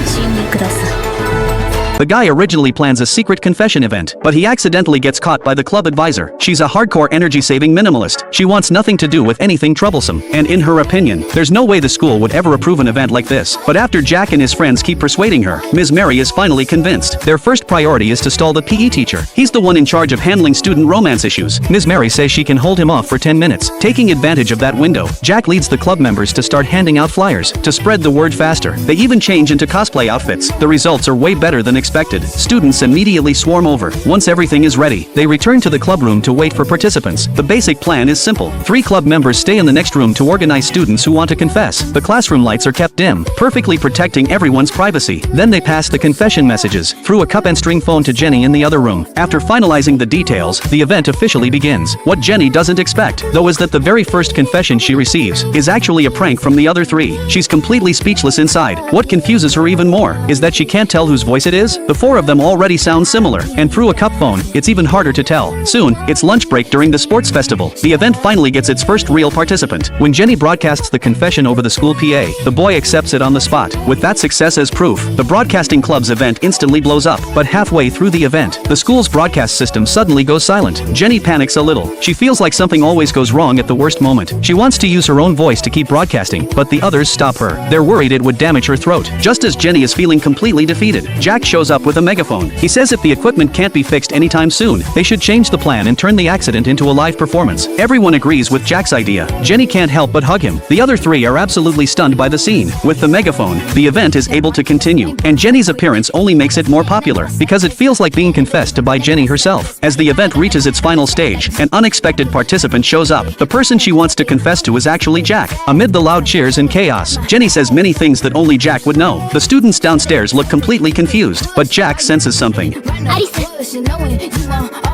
[SPEAKER 2] 死んでください。
[SPEAKER 1] The guy originally plans a secret confession event, but he accidentally gets caught by the club advisor. She's a hardcore energy-saving minimalist. She wants nothing to do with anything troublesome, and in her opinion, there's no way the school would ever approve an event like this. But after Jack and his friends keep persuading her, Ms. Mary is finally convinced. Their first priority is to stall the PE teacher. He's the one in charge of handling student romance issues. Ms. Mary says she can hold him off for 10 minutes. Taking advantage of that window, Jack leads the club members to start handing out flyers to spread the word faster. They even change into cosplay outfits. The results are way better than expected. Students immediately swarm over. Once everything is ready, they return to the club room to wait for participants. The basic plan is simple. 3 club members stay in the next room to organize students who want to confess. The classroom lights are kept dim, perfectly protecting everyone's privacy. Then they pass the confession messages through a cup and string phone to Jenny in the other room. After finalizing the details, the event officially begins. What Jenny doesn't expect, though, is that the very first confession she receives is actually a prank from the other 3. She's completely speechless inside. What confuses her even more is that she can't tell whose voice it is. names. The four of them already sound similar, and through a cup phone, it's even harder to tell. Soon, it's lunch break during the sports festival. The event finally gets its first real participant. When Jenny broadcasts the confession over the school PA, the boy accepts it on the spot. With that success as proof, the broadcasting club's event instantly blows up. But halfway through the event, the school's broadcast system suddenly goes silent. Jenny panics a little. She feels like something always goes wrong at the worst moment. She wants to use her own voice to keep broadcasting, but the others stop her. They're worried it would damage her throat. Just as Jenny is feeling completely defeated, Jack shows up with a megaphone. He says if the equipment can't be fixed anytime soon, they should change the plan and turn the accident into a live performance. Everyone agrees with Jack's idea. Jenny can't help but hug him. The other three are absolutely stunned by the scene. With the megaphone, the event is able to continue, and Jenny's appearance only makes it more popular, because it feels like being confessed to by Jenny herself. As the event reaches its final stage, an unexpected participant shows up. The person she wants to confess to is actually Jack. Amid the loud cheers and chaos, Jenny says many things that only Jack would know. The students downstairs look completely confused, but Jack senses something.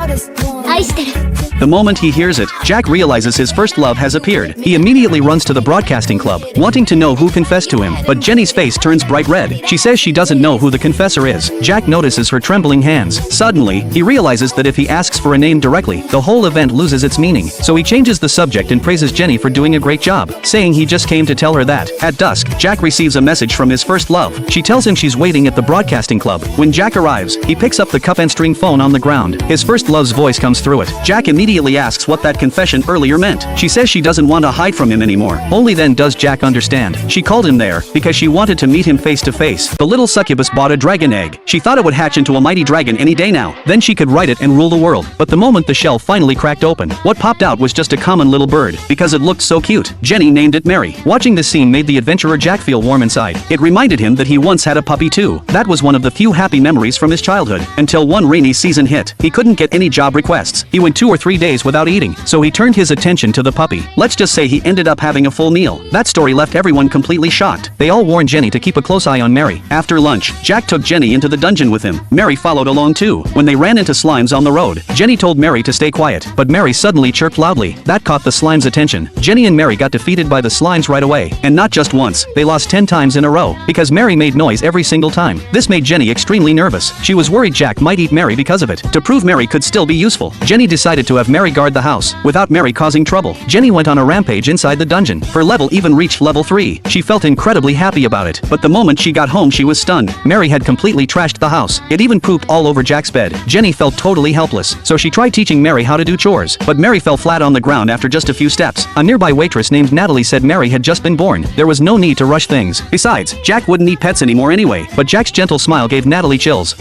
[SPEAKER 2] アリス愛してる
[SPEAKER 1] The moment he hears it, Jack realizes his first love has appeared. He immediately runs to the broadcasting club, wanting to know who confessed to him, but Jenny's face turns bright red. She says she doesn't know who the confessor is. Jack notices her trembling hands. Suddenly, he realizes that if he asks for a name directly, the whole event loses its meaning. So he changes the subject and praises Jenny for doing a great job, saying he just came to tell her that. At dusk, Jack receives a message from his first love. She tells him she's waiting at the broadcasting club. When Jack arrives, he picks up the cup and string phone on the ground. His first love's voice comes through it. Jack immediately asks what that confession earlier meant. She says she doesn't want to hide from him anymore. Only then does Jack understand. She called him there because she wanted to meet him face to face. The little succubus bought a dragon egg. She thought it would hatch into a mighty dragon any day now. Then she could ride it and rule the world. But the moment the shell finally cracked open, what popped out was just a common little bird. Because it looked so cute, Jenny named it Mary. Watching this scene made the adventurer Jack feel warm inside. It reminded him that he once had a puppy too. That was one of the few happy memories from his childhood. Until one rainy season hit. He couldn't get any job requests. He went 2 or 3 days without eating, so he turned his attention to the puppy. Let's just say he ended up having a full meal. That story left everyone completely shocked. They all warned Jenny to keep a close eye on Mary. After lunch, Jack took Jenny into the dungeon with him. Mary followed along too. When they ran into slimes on the road, Jenny told Mary to stay quiet, but Mary suddenly chirped loudly. That caught the slimes' attention. Jenny and Mary got defeated by the slimes right away, and not just once. They lost 10 times in a row, because Mary made noise every single time. This made Jenny extremely nervous. She was worried Jack might eat Mary because of it. To prove Mary could still be useful, Jenny decided to have Mary guard the house, without Mary causing trouble. Jenny went on a rampage inside the dungeon. Her level even reached level 3. She felt incredibly happy about it, but the moment she got home she was stunned. Mary had completely trashed the house. It even pooped all over Jack's bed. Jenny felt totally helpless, so she tried teaching Mary how to do chores, but Mary fell flat on the ground after just a few steps. A nearby waitress named Natalie said Mary had just been born. There was no need to rush things. Besides, Jack wouldn't eat pets anymore anyway, but Jack's gentle smile gave Natalie chills.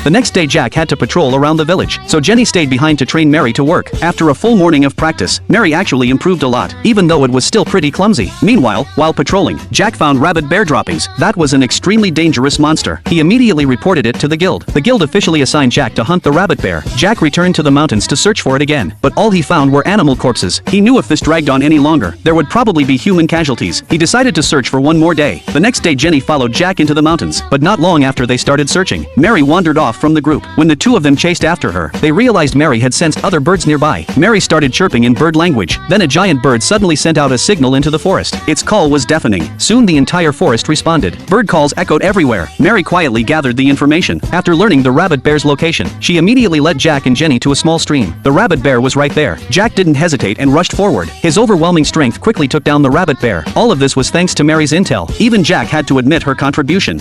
[SPEAKER 1] The next day Jack had to patrol around the village, so Jenny stayed behind to train Mary to work. After a full morning of practice, Mary actually improved a lot, even though it was still pretty clumsy. Meanwhile, while patrolling, Jack found rabid bear droppings. That was an extremely dangerous monster. He immediately reported it to the guild. The guild officially assigned Jack to hunt the rabbit bear. Jack returned to the mountains to search for it again, but all he found were animal corpses. He knew if this dragged on any longer, there would probably be human casualties. He decided to search for one more day. The next day Jenny followed Jack into the mountains, but not long after they started searching, Mary wandered off from the group. When the two of them chased after her, they realized Mary had sensed other birds nearby. Mary started chirping in bird language. Then a giant bird suddenly sent out a signal into the forest. Its call was deafening. Soon the entire forest responded. Bird calls echoed everywhere. Mary quietly gathered the information. After learning the rabbit bear's location, she immediately led Jack and Jenny to a small stream. The rabbit bear was right there. Jack didn't hesitate and rushed forward. His overwhelming strength quickly took down the rabbit bear. All of this was thanks to Mary's intel. Even Jack had to admit her contribution.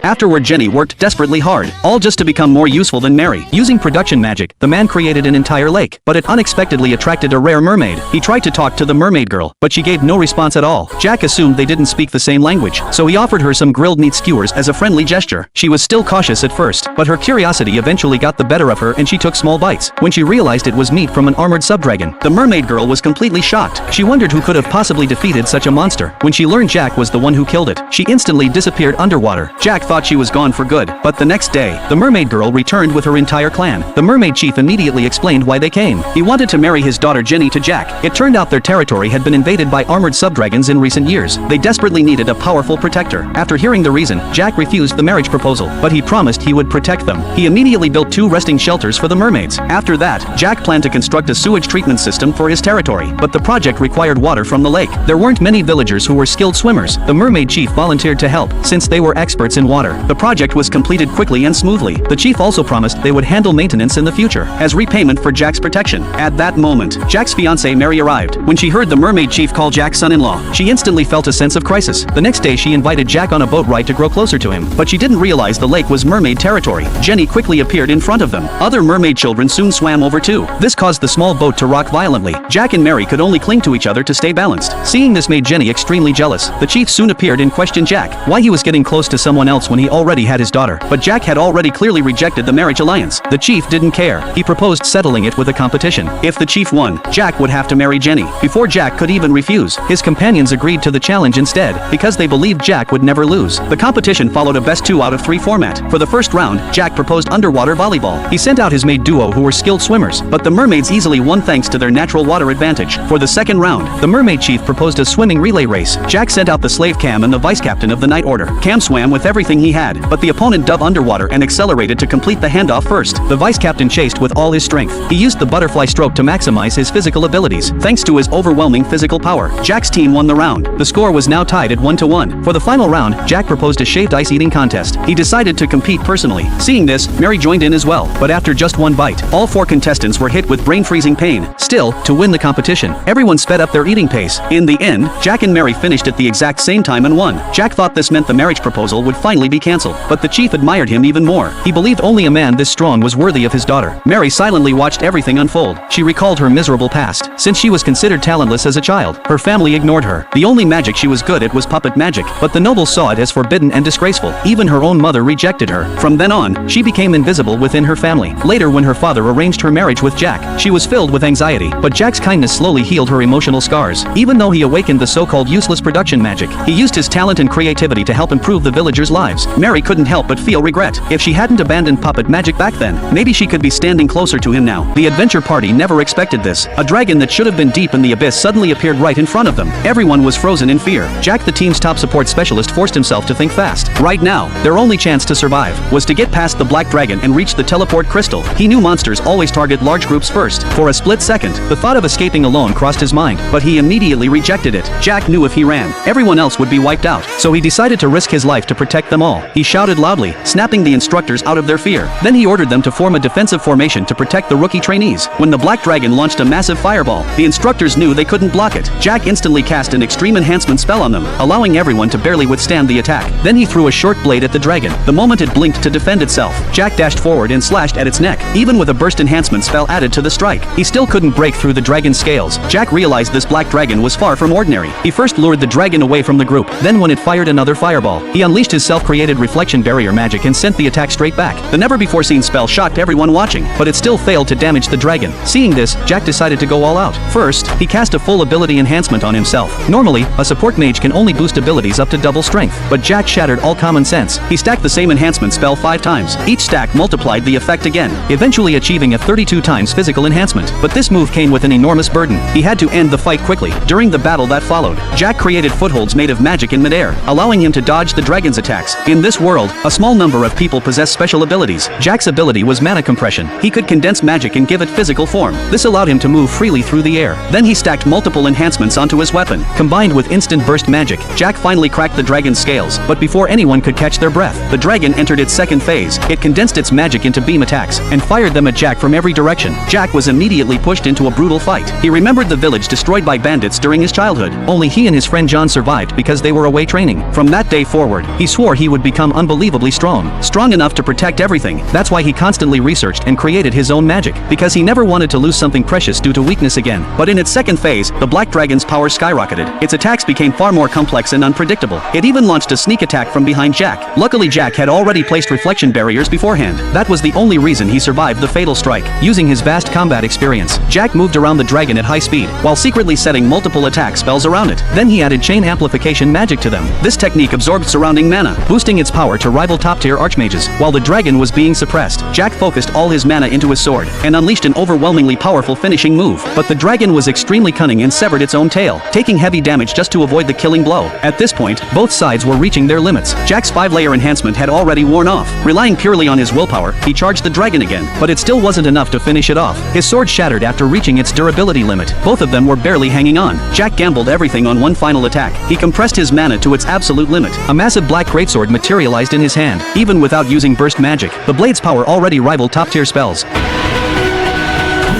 [SPEAKER 1] Afterward Jenny worked desperately hard, all just to become more useful than Mary. Using production magic, the man created an entire lake, but it unexpectedly attracted a rare mermaid. He tried to talk to the mermaid girl, but she gave no response at all. Jack assumed they didn't speak the same language, so he offered her some grilled meat skewers as a friendly gesture. She was still cautious at first, but her curiosity eventually got the better of her and she took small bites. When she realized it was meat from an armored subdragon, the mermaid girl was completely shocked. She wondered who could have possibly defeated such a monster. When she learned Jack was the one who killed it, she instantly disappeared underwater. Jack thought she was gone for good, but the next day, the mermaid girl returned with her entire clan. The mermaid chief immediately explained why they came. He wanted to marry his daughter Jenny to Jack. It turned out their territory had been invaded by armored subdragons in recent years. They desperately needed a powerful protector. After hearing the reason, Jack refused the marriage proposal, but he promised he would protect them. He immediately built 2 resting shelters for the mermaids. After that, Jack planned to construct a sewage treatment system for his territory, but the project required water from the lake. There weren't many villagers who were skilled swimmers. The mermaid chief volunteered to help, since they were experts in water. The project was completed quickly and smoothly. The chief also promised they would handle maintenance in the future, as repayment for Jack's protection. At that moment, Jack's fiancée Mary arrived. When she heard the mermaid chief call Jack's son-in-law, she instantly felt a sense of crisis. The next day she invited Jack on a boat ride to grow closer to him, but she didn't realize the lake was mermaid territory. Jenny quickly appeared in front of them. Other mermaid children soon swam over too. This caused the small boat to rock violently. Jack and Mary could only cling to each other to stay balanced. Seeing this made Jenny extremely jealous. The chief soon appeared and questioned Jack why he was getting close to someone else when he already had his daughter, but Jack had already clearly rejected the marriage alliance. The chief didn't care. He proposed settling it with a competition. If the chief won, Jack would have to marry Jenny. Before Jack could even refuse, his companions agreed to the challenge instead, because they believed Jack would never lose. The competition followed a best 2 out of 3 format. For the first round, Jack proposed underwater volleyball. He sent out his maid duo who were skilled swimmers, but the mermaids easily won thanks to their natural water advantage. For the second round, the mermaid chief proposed a swimming relay race. Jack sent out the slave Cam and the vice captain of the night order. Cam swam with everything he had, but the opponent dove underwater and accelerated to complete the handoff first. The vice captain chased with all his strength. He used the butterfly stroke to maximize his physical abilities. Thanks to his overwhelming physical power, Jack's team won the round. The score was now tied at 1-1. For the final round, Jack proposed a shaved ice eating contest. He decided to compete personally. Seeing this, Mary joined in as well, but after just 1 bite, all 4 contestants were hit with brain-freezing pain. Still, to win the competition, everyone sped up their eating pace. In the end, Jack and Mary finished at the exact same time and won. Jack thought this meant the marriage proposal would finally be cancelled, but the chief admired him even more. He believed only a man this strong was worthy of his daughter. Mary silently watched everything unfold. She recalled her miserable past. Since she was considered talentless as a child, her family ignored her. The only magic she was good at was puppet magic, but the nobles saw it as forbidden and disgraceful. Even her own mother rejected her. From then on, she became invisible within her family. Later, when her father arranged her marriage with Jack, she was filled with anxiety, but Jack's kindness slowly healed her emotional scars. Even though he awakened the so-called useless production magic, he used his talent and creativity to help improve the villagers' lives. Mary couldn't help but feel regret. If she hadn't abandoned puppet magic back then, maybe she could be standing closer to him now. The adventure party never expected this. A dragon that should have been deep in the abyss suddenly appeared right in front of them. Everyone was frozen in fear. Jack, the team's top support specialist, forced himself to think fast. Right now, their only chance to survive was to get past the black dragon and reach the teleport crystal. He knew monsters always target large groups first. For a split second, the thought of escaping alone crossed his mind, but he immediately rejected it. Jack knew if he ran, everyone else would be wiped out, so he decided to risk his life to protect them all. He shouted loudly, snapping the instructors out of their fear. Then he ordered them to form a defensive formation to protect the rookie trainees. When the black dragon launched a massive fireball, the instructors knew they couldn't block it. Jack instantly cast an extreme enhancement spell on them, allowing everyone to barely withstand the attack. Then he threw a short blade at the dragon. The moment it blinked to defend itself, Jack dashed forward and slashed at its neck. Even with a burst enhancement spell added to the strike, he still couldn't break through the dragon's scales. Jack realized this black dragon was far from ordinary. He first lured the dragon away from the group, then when it fired another fireball, he unleashed his self-created reflection barrier magic and sent the attack straight back. The never-before-seen spell shocked everyone watching, but it still failed to damage the dragon. Seeing this, Jack decided to go all out. First, he cast a full ability enhancement on himself. Normally, a support mage can only boost abilities up to double strength, but Jack shattered all common sense. He stacked the same enhancement spell 5 times. Each stack multiplied the effect again, eventually achieving a 32 times physical enhancement. But this move came with an enormous burden. He had to end the fight quickly. During the battle that followed, Jack created footholds made of magic in midair, allowing him to dodge the dragon's attacks. In this world, a small number of people possess special abilities. Jack's ability was mana compression. He could condense magic and give it physical form. This allowed him to move freely through the air. Then he stacked multiple enhancements onto his weapon. Combined with instant burst magic, Jack finally cracked the dragon's scales. But before anyone could catch their breath, the dragon entered its second phase. It condensed its magic into beam attacks and fired them at Jack from every direction. Jack was immediately pushed into a brutal fight. He remembered the village destroyed by bandits during his childhood. Only he and his friend John survived because they were away training. From that day forward, he swore he would become unbelievably strong enough to protect everything. That's why he constantly researched and created his own magic, because he never wanted to lose something precious due to weakness again. But in its second phase, the black dragon's power skyrocketed. Its attacks became far more complex and unpredictable. It even launched a sneak attack from behind Jack. Luckily, Jack had already placed reflection barriers beforehand. That was the only reason he survived the fatal strike. Using his vast combat experience, Jack moved around the dragon at high speed, while secretly setting multiple attack spells around it. Then he added chain amplification magic to them. This technique absorbed surrounding mana, boosting boosting its power to rival top-tier archmages. While the dragon was being suppressed, Jack focused all his mana into his sword and unleashed an overwhelmingly powerful finishing move. But the dragon was extremely cunning and severed its own tail, taking heavy damage just to avoid the killing blow. At this point, both sides were reaching their limits. Jack's 5-layer enhancement had already worn off. Relying purely on his willpower, he charged the dragon again, but it still wasn't enough to finish it off. His sword shattered after reaching its durability limit. Both of them were barely hanging on. Jack gambled everything on one final attack. He compressed his mana to its absolute limit. A massive black greatsword materialized in his hand. Even without using burst magic, the blade's power already rivaled top-tier spells.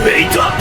[SPEAKER 3] Wait up!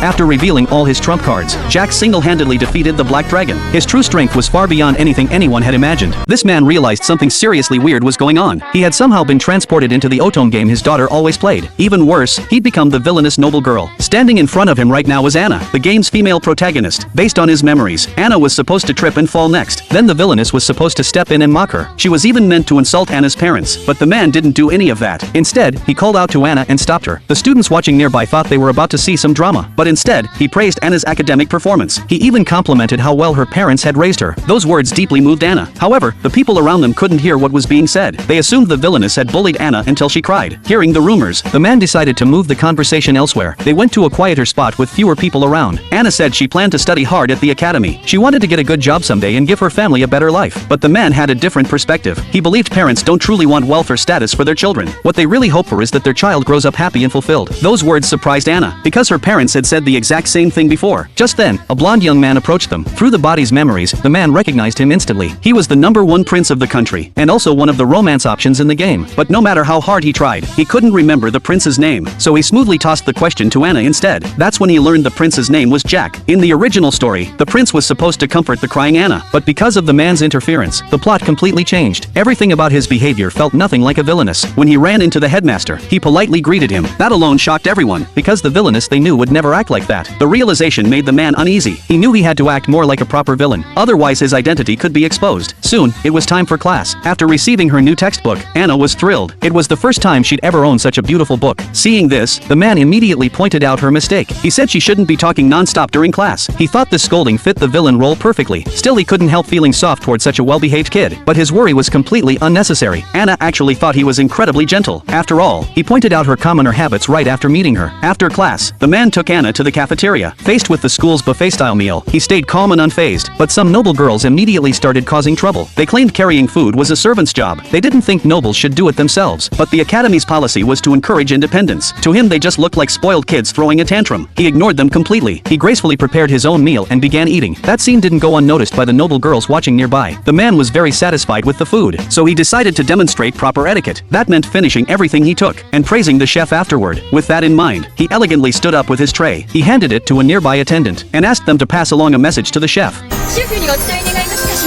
[SPEAKER 1] After revealing all his trump cards, Jack single-handedly defeated the Black Dragon. His true strength was far beyond anything anyone had imagined. This man realized something seriously weird was going on. He had somehow been transported into the Otome game his daughter always played. Even worse, he'd become the villainous noble girl. Standing in front of him right now was Anna, the game's female protagonist. Based on his memories, Anna was supposed to trip and fall next. Then the villainess was supposed to step in and mock her. She was even meant to insult Anna's parents, but the man didn't do any of that. Instead, he called out to Anna and stopped her. The students watching nearby thought they were about to see some drama, but instead, he praised Anna's academic performance. He even complimented how well her parents had raised her. Those words deeply moved Anna. However, the people around them couldn't hear what was being said. They assumed the villainess had bullied Anna until she cried. Hearing the rumors, the man decided to move the conversation elsewhere. They went to a quieter spot with fewer people around. Anna said she planned to study hard at the academy. She wanted to get a good job someday and give her family a better life. But the man had a different perspective. He believed parents don't truly want welfare status for their children. What they really hope for is that their child grows up happy and fulfilled. Those words surprised Anna, because her parents had said the exact same thing before. Just then, a blonde young man approached them. Through the body's memories, the man recognized him instantly. He was the #1 prince of the country, and also one of the romance options in the game. But no matter how hard he tried, he couldn't remember the prince's name, so he smoothly tossed the question to Anna instead. That's when he learned the prince's name was Jack. In the original story, the prince was supposed to comfort the crying Anna, but because of the man's interference, the plot completely changed. Everything about his behavior felt nothing like a villainous. When he ran into the headmaster, he politely greeted him. That alone shocked everyone, because the villainous they knew would never act like that. The realization made the man uneasy. He knew he had to act more like a proper villain, otherwise his identity could be exposed. Soon, it was time for class. After receiving her new textbook, Anna was thrilled. It was the first time she'd ever owned such a beautiful book. Seeing this, the man immediately pointed out her mistake. He said she shouldn't be talking non-stop during class. He thought this scolding fit the villain role perfectly. Still, he couldn't help feeling soft towards such a well-behaved kid. But his worry was completely unnecessary. Anna actually thought he was incredibly gentle. After all, he pointed out her commoner habits right after meeting her. After class, the man took Anna to the cafeteria. Faced with the school's buffet-style meal, he stayed calm and unfazed, but some noble girls immediately started causing trouble. They claimed carrying food was a servant's job. They didn't think nobles should do it themselves, but the academy's policy was to encourage independence. To him, they just looked like spoiled kids throwing a tantrum. He ignored them completely. He gracefully prepared his own meal and began eating. That scene didn't go unnoticed by the noble girls watching nearby. The man was very satisfied with the food, so he decided to demonstrate proper etiquette. That meant finishing everything he took and praising the chef afterward. With that in mind, he elegantly stood up with his tray. He handed it to a nearby attendant and asked them to pass along a message to the chef.
[SPEAKER 2] シェフにお伝え願いますかし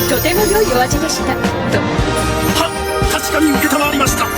[SPEAKER 2] ら。とても良いお味でした。と。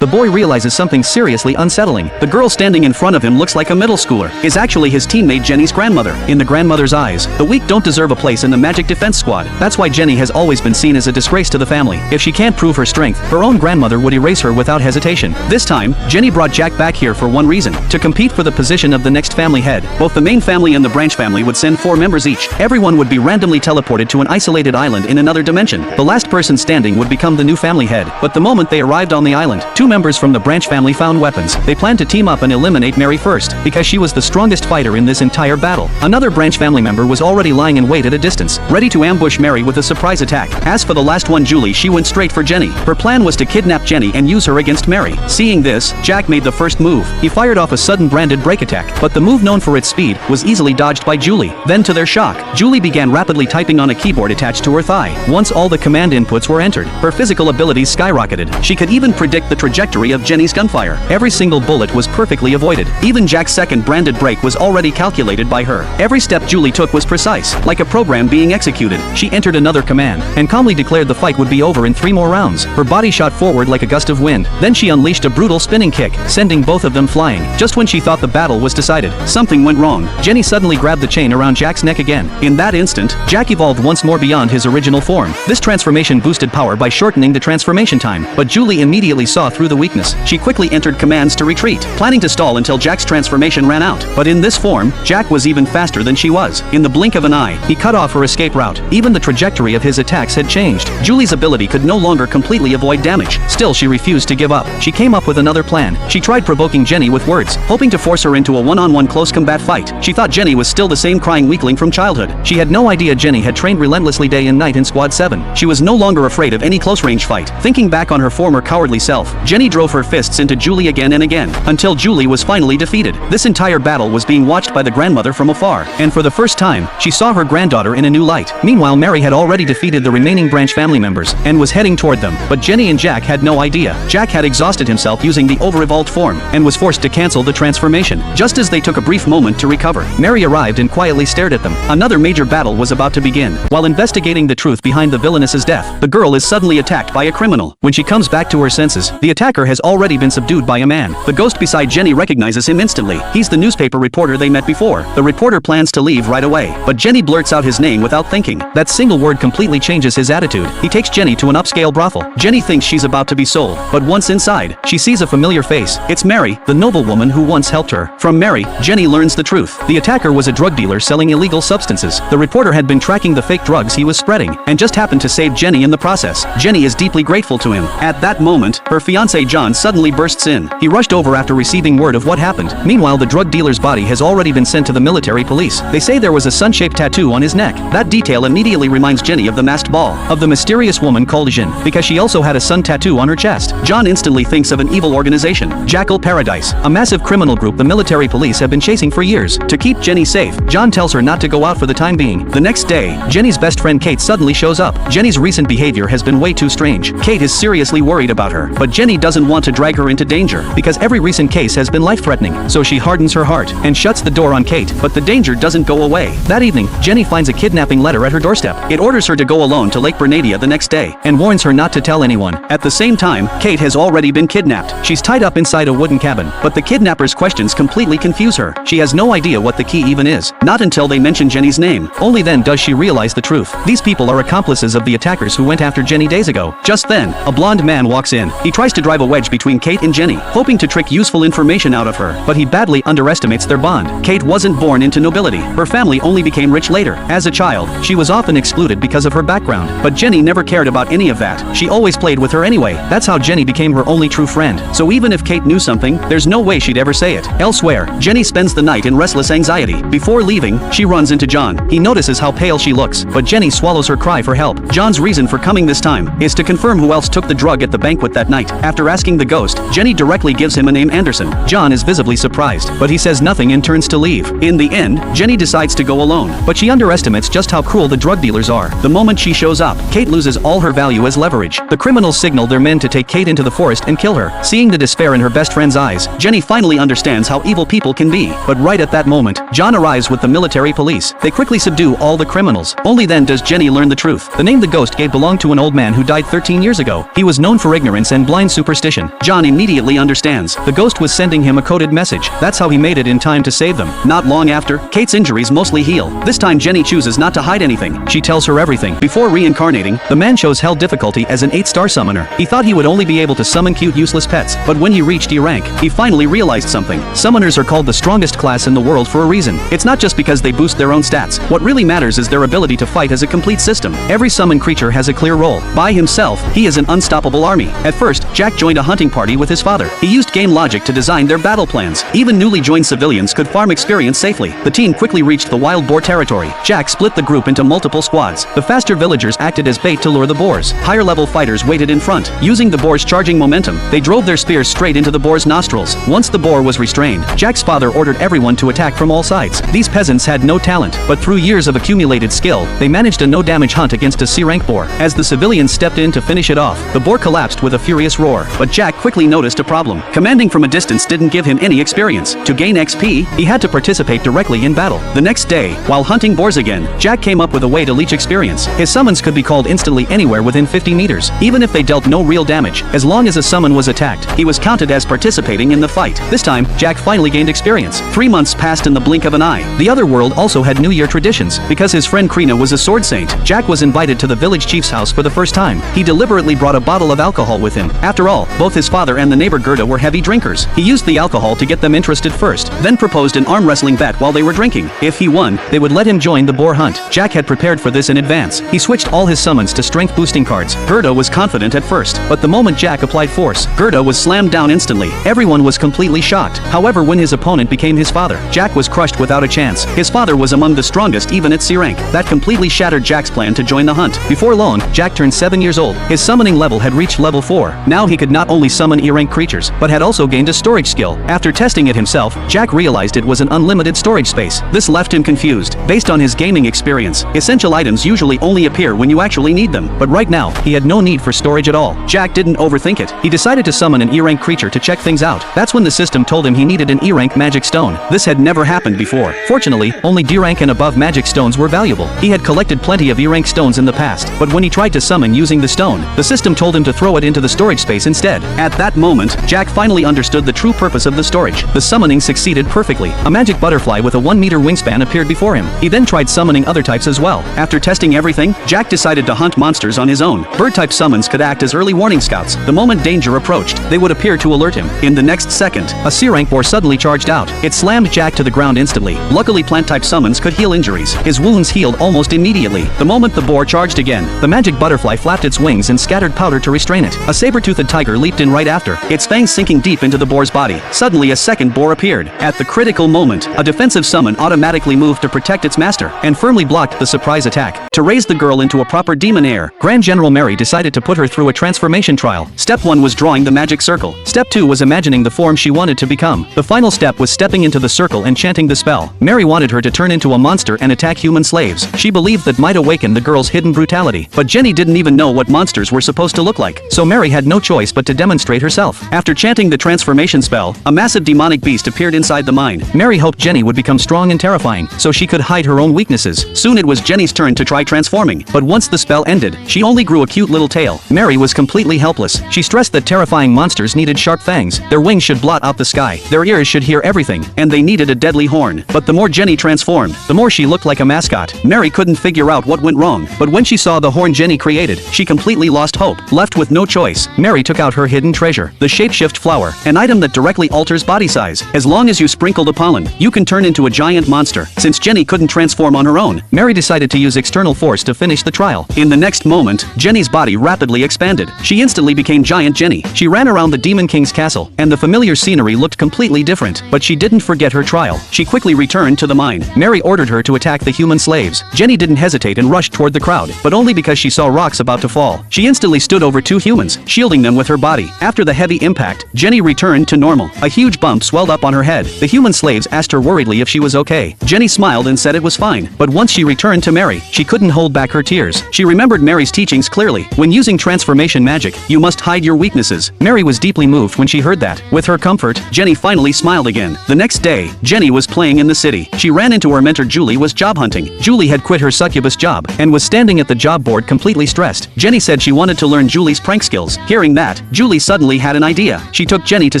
[SPEAKER 1] The boy realizes something seriously unsettling. The girl standing in front of him looks like a middle schooler, is actually his teammate Jenny's grandmother. In the grandmother's eyes, the weak don't deserve a place in the magic defense squad. That's why Jenny has always been seen as a disgrace to the family. If she can't prove her strength, her own grandmother would erase her without hesitation. This time, Jenny brought Jack back here for one reason: to compete for the position of the next family head. Both the main family and the branch family would send 4 members each. Everyone would be randomly teleported to an isolated island in another dimension. The last person standing would become the new family head. But the moment they arrived on the island, 2 members from the branch family found weapons. They planned to team up and eliminate Mary first, because she was the strongest fighter in this entire battle. Another branch family member was already lying in wait at a distance, ready to ambush Mary with a surprise attack. As for the last one, Julie, she went straight for Jenny. Her plan was to kidnap Jenny and use her against Mary. Seeing this, Jack made the first move. He fired off a sudden branded break attack, but the move, known for its speed, was easily dodged by Julie. Then, to their shock, Julie began rapidly typing on a keyboard attached to her thigh. Once all the command inputs were entered, her physical abilities skyrocketed. She could even predict the trajectory of Jenny's gunfire. Every single bullet was perfectly avoided. Even Jack's second branded break was already calculated by her. Every step Julie took was precise, like a program being executed. She entered another command, and calmly declared the fight would be over in 3 more rounds. Her body shot forward like a gust of wind. Then she unleashed a brutal spinning kick, sending both of them flying. Just when she thought the battle was decided, something went wrong. Jenny suddenly grabbed the chain around Jack's neck again. In that instant, Jack evolved once more beyond his original form. This transformation boosted power by shortening the transformation time, but Julie immediately saw through the weakness. She quickly entered commands to retreat, planning to stall until Jack's transformation ran out. But in this form, Jack was even faster than she was. In the blink of an eye, he cut off her escape route. Even the trajectory of his attacks had changed. Julie's ability could no longer completely avoid damage. Still, she refused to give up. She came up with another plan. She tried provoking Jenny with words, hoping to force her into a one-on-one close combat fight. She thought Jenny was still the same crying weakling from childhood. She had no idea Jenny had trained relentlessly day and night in Squad 7. She was no longer afraid of any close-range fight. Thinking back on her former cowardly self, Jenny drove her fists into Julie again and again, until Julie was finally defeated. This entire battle was being watched by the grandmother from afar, and for the first time, she saw her granddaughter in a new light. Meanwhile, Mary had already defeated the remaining branch family members, and was heading toward them, but Jenny and Jack had no idea. Jack had exhausted himself using the over-evolved form, and was forced to cancel the transformation. Just as they took a brief moment to recover, Mary arrived and quietly stared at them. Another major battle was about to begin. While investigating the truth behind the villainess's death, the girl is suddenly attacked by a criminal. When she comes back to her senses, the attacker has already been subdued by a man. The ghost beside Jenny recognizes him instantly. He's the newspaper reporter they met before. The reporter plans to leave right away, but Jenny blurts out his name without thinking. That single word completely changes his attitude. He takes Jenny to an upscale brothel. Jenny thinks she's about to be sold, but once inside, she sees a familiar face. It's Mary, the noblewoman who once helped her. From Mary, Jenny learns the truth. The attacker was a drug dealer selling illegal substances. The reporter had been tracking the fake drugs he was spreading, and just happened to save Jenny in the process. Jenny is deeply grateful to him. At that moment, her fiancé John suddenly bursts in. He rushed over after receiving word of what happened. Meanwhile, the drug dealer's body has already been sent to the military police. They say there was a sun-shaped tattoo on his neck. That detail immediately reminds Jenny of the masked ball, of the mysterious woman called Jean, because she also had a sun tattoo on her chest. John instantly thinks of an evil organization, Jackal Paradise, a massive criminal group the military police have been chasing for years. To keep Jenny safe, John tells her not to go out for the time being. The next day, Jenny's best friend Kate suddenly shows up. Jenny's recent behavior has been way too strange. Kate is seriously worried about her, but Jenny doesn't want to drag her into danger, because every recent case has been life-threatening. So she hardens her heart, and shuts the door on Kate, but the danger doesn't go away. That evening, Jenny finds a kidnapping letter at her doorstep. It orders her to go alone to Lake Bernadia the next day, and warns her not to tell anyone. At the same time, Kate has already been kidnapped. She's tied up inside a wooden cabin, but the kidnapper's questions completely confuse her. She has no idea what the key even is. Not until they mention Jenny's name. Only then does she realize the truth. These people are accomplices of the attackers who went after Jenny days ago. Just then, a blonde man walks in. He tries to drive a wedge between Kate and Jenny, hoping to trick useful information out of her, but he badly underestimates their bond. Kate wasn't born into nobility. Her family only became rich later. As a child, she was often excluded because of her background, but Jenny never cared about any of that. She always played with her anyway. That's how Jenny became her only true friend. So even if Kate knew something, there's no way she'd ever say it. Elsewhere, Jenny spends the night in restless anxiety. Before leaving, she runs into John. He notices how pale she looks, but Jenny swallows her cry for help. John's reason for coming this time is to confirm who else took the drug at the banquet that night. After asking the ghost, Jenny directly gives him a name, Anderson. John is visibly surprised, but he says nothing and turns to leave. In the end, Jenny decides to go alone, but she underestimates just how cruel the drug dealers are. The moment she shows up, Kate loses all her value as leverage. The criminals signal their men to take Kate into the forest and kill her. Seeing the despair in her best friend's eyes, Jenny finally understands how evil people can be. But right at that moment, John arrives with the military police. They quickly subdue all the criminals. Only then does Jenny learn the truth. The name the ghost gave belonged to an old man who died 13 years ago. He was known for ignorance and blind superstition. John immediately understands. The ghost was sending him a coded message. That's how he made it in time to save them. Not long after, Kate's injuries mostly heal. This time Jenny chooses not to hide anything. She tells her everything. Before reincarnating, the man chose hell difficulty as an 8-star summoner. He thought he would only be able to summon cute useless pets, but when he reached E rank, he finally realized something. Summoners are called the strongest class in the world for a reason. It's not just because they boost their own stats. What really matters is their ability to fight as a complete system. Every summoned creature has a clear role. By himself, he is an unstoppable army. At first, Jack joined a hunting party with his father. He used game logic to design their battle plans. Even newly joined civilians could farm experience safely. The team quickly reached the wild boar territory. Jack split the group into multiple squads. The faster villagers acted as bait to lure the boars. Higher level fighters waited in front. Using the boar's charging momentum, they drove their spears straight into the boar's nostrils. Once the boar was restrained, Jack's father ordered everyone to attack from all sides. These peasants had no talent, but through years of accumulated skill, they managed a no-damage hunt against a C-rank boar. As the civilians stepped in to finish it off, the boar collapsed with a furious roar. But Jack quickly noticed a problem. Commanding from a distance didn't give him any experience. To gain XP, he had to participate directly in battle. The next day, while hunting boars again, Jack came up with a way to leech experience. His summons could be called instantly anywhere within 50 meters, even if they dealt no real damage. As long as a summon was attacked, he was counted as participating in the fight. This time, Jack finally gained experience. 3 months passed in the blink of an eye. The other world also had New Year traditions. Because his friend Krina was a sword saint, Jack was invited to the village chief's house for the first time. He deliberately brought a bottle of alcohol with him. After all, both his father and the neighbor Gerda were heavy drinkers. He used the alcohol to get them interested first, then proposed an arm wrestling bet while they were drinking. If he won, they would let him join the boar hunt. Jack had prepared for this in advance. He switched all his summons to strength boosting cards. Gerda was confident at first, but the moment Jack applied force, Gerda was slammed down instantly. Everyone was completely shocked. However, when his opponent became his father, Jack was crushed without a chance. His father was among the strongest even at C rank. That completely shattered Jack's plan to join the hunt. Before long, Jack turned 7 years old. His summoning level had reached level 4. Now he could not only summon E rank creatures, but had also gained a storage skill. After testing it himself, Jack realized it was an unlimited storage space. This left him confused. Based on his gaming experience, essential items usually only appear when you actually need them, but right now, he had no need for storage at all. Jack didn't overthink it. He decided to summon an E rank creature to check things out. That's when the system told him he needed an E rank magic stone. This had never happened before. Fortunately, only D rank and above magic stones were valuable. He had collected plenty of E rank stones in the past, but when he tried to summon using the stone, the system told him to throw it into the storage space instead. At that moment, Jack finally understood the true purpose of the storage. The summoning succeeded perfectly. A magic butterfly with a 1-meter wingspan appeared before him. He then tried summoning other types as well. After testing everything, Jack decided to hunt monsters on his own. Bird-type summons could act as early warning scouts. The moment danger approached, they would appear to alert him. In the next second, a C-rank boar suddenly charged out. It slammed Jack to the ground instantly. Luckily, plant-type summons could heal injuries. His wounds healed almost immediately. The moment the boar charged again, the magic butterfly flapped its wings and scattered powder to restrain it. A saber-toothed tiger leaped in right after, its fangs sinking deep into the boar's body. Suddenly, a second boar appeared. At the critical moment, a defensive summon automatically moved to protect its master, and firmly blocked the surprise attack. To raise the girl into a proper demon heir, Grand General Mary decided to put her through a transformation trial. Step 1 was drawing the magic circle. Step 2 was imagining the form she wanted to become. The final step was stepping into the circle and chanting the spell. Mary wanted her to turn into a monster and attack human slaves. She believed that might awaken the girl's hidden brutality. But Jenny didn't even know what monsters were supposed to look like, so Mary had no choice but to demonstrate herself. After chanting the transformation spell, a massive demonic beast appeared inside the mine. Mary hoped Jenny would become strong and terrifying, so she could hide her own weaknesses. Soon it was Jenny's turn to try transforming, but once the spell ended, she only grew a cute little tail. Mary was completely helpless. She stressed that terrifying monsters needed sharp fangs, their wings should blot out the sky, their ears should hear everything, and they needed a deadly horn. But the more Jenny transformed, the more she looked like a mascot. Mary couldn't figure out what went wrong, but when she saw the horn Jenny created, she completely lost hope. Left with no choice, Mary took out her hidden treasure, the shapeshift flower, an item that directly alters body size. As long as you sprinkle the pollen, you can turn into a giant monster. Since Jenny couldn't transform on her own, Mary decided to use external force to finish the trial. In the next moment, Jenny's body rapidly expanded. She instantly became Giant Jenny. She ran around the Demon King's castle, and the familiar scenery looked completely different. But she didn't forget her trial. She quickly returned to the mine. Mary ordered her to attack the human slaves. Jenny didn't hesitate and rushed toward the crowd, but only because she saw rocks about to fall. She instantly stood over 2 humans, shielding them with her body. After the heavy impact, Jenny returned to normal. A huge bump swelled up on her head. The human slaves asked her worriedly if she was okay. Jenny smiled and said it was fine. But once she returned to Mary, she couldn't hold back her tears. She remembered Mary's teachings clearly. When using transformation magic, you must hide your weaknesses. Mary was deeply moved when she heard that. With her comfort, Jenny finally smiled again. The next day, Jenny was playing in the city. She ran into her mentor Julie was job hunting. Julie had quit her succubus job, and was standing at the job board completely stressed. Jenny said she wanted to learn Julie's prank skills. Hearing that, Julie suddenly had an idea. She took Jenny to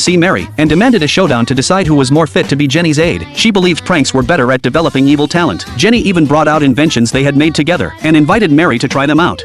[SPEAKER 1] see Mary, and demanded a showdown to decide who was more fit to be Jenny's aide. She believed pranks were better at developing evil talent. Jenny even brought out inventions they had made together, and invited Mary to try them out.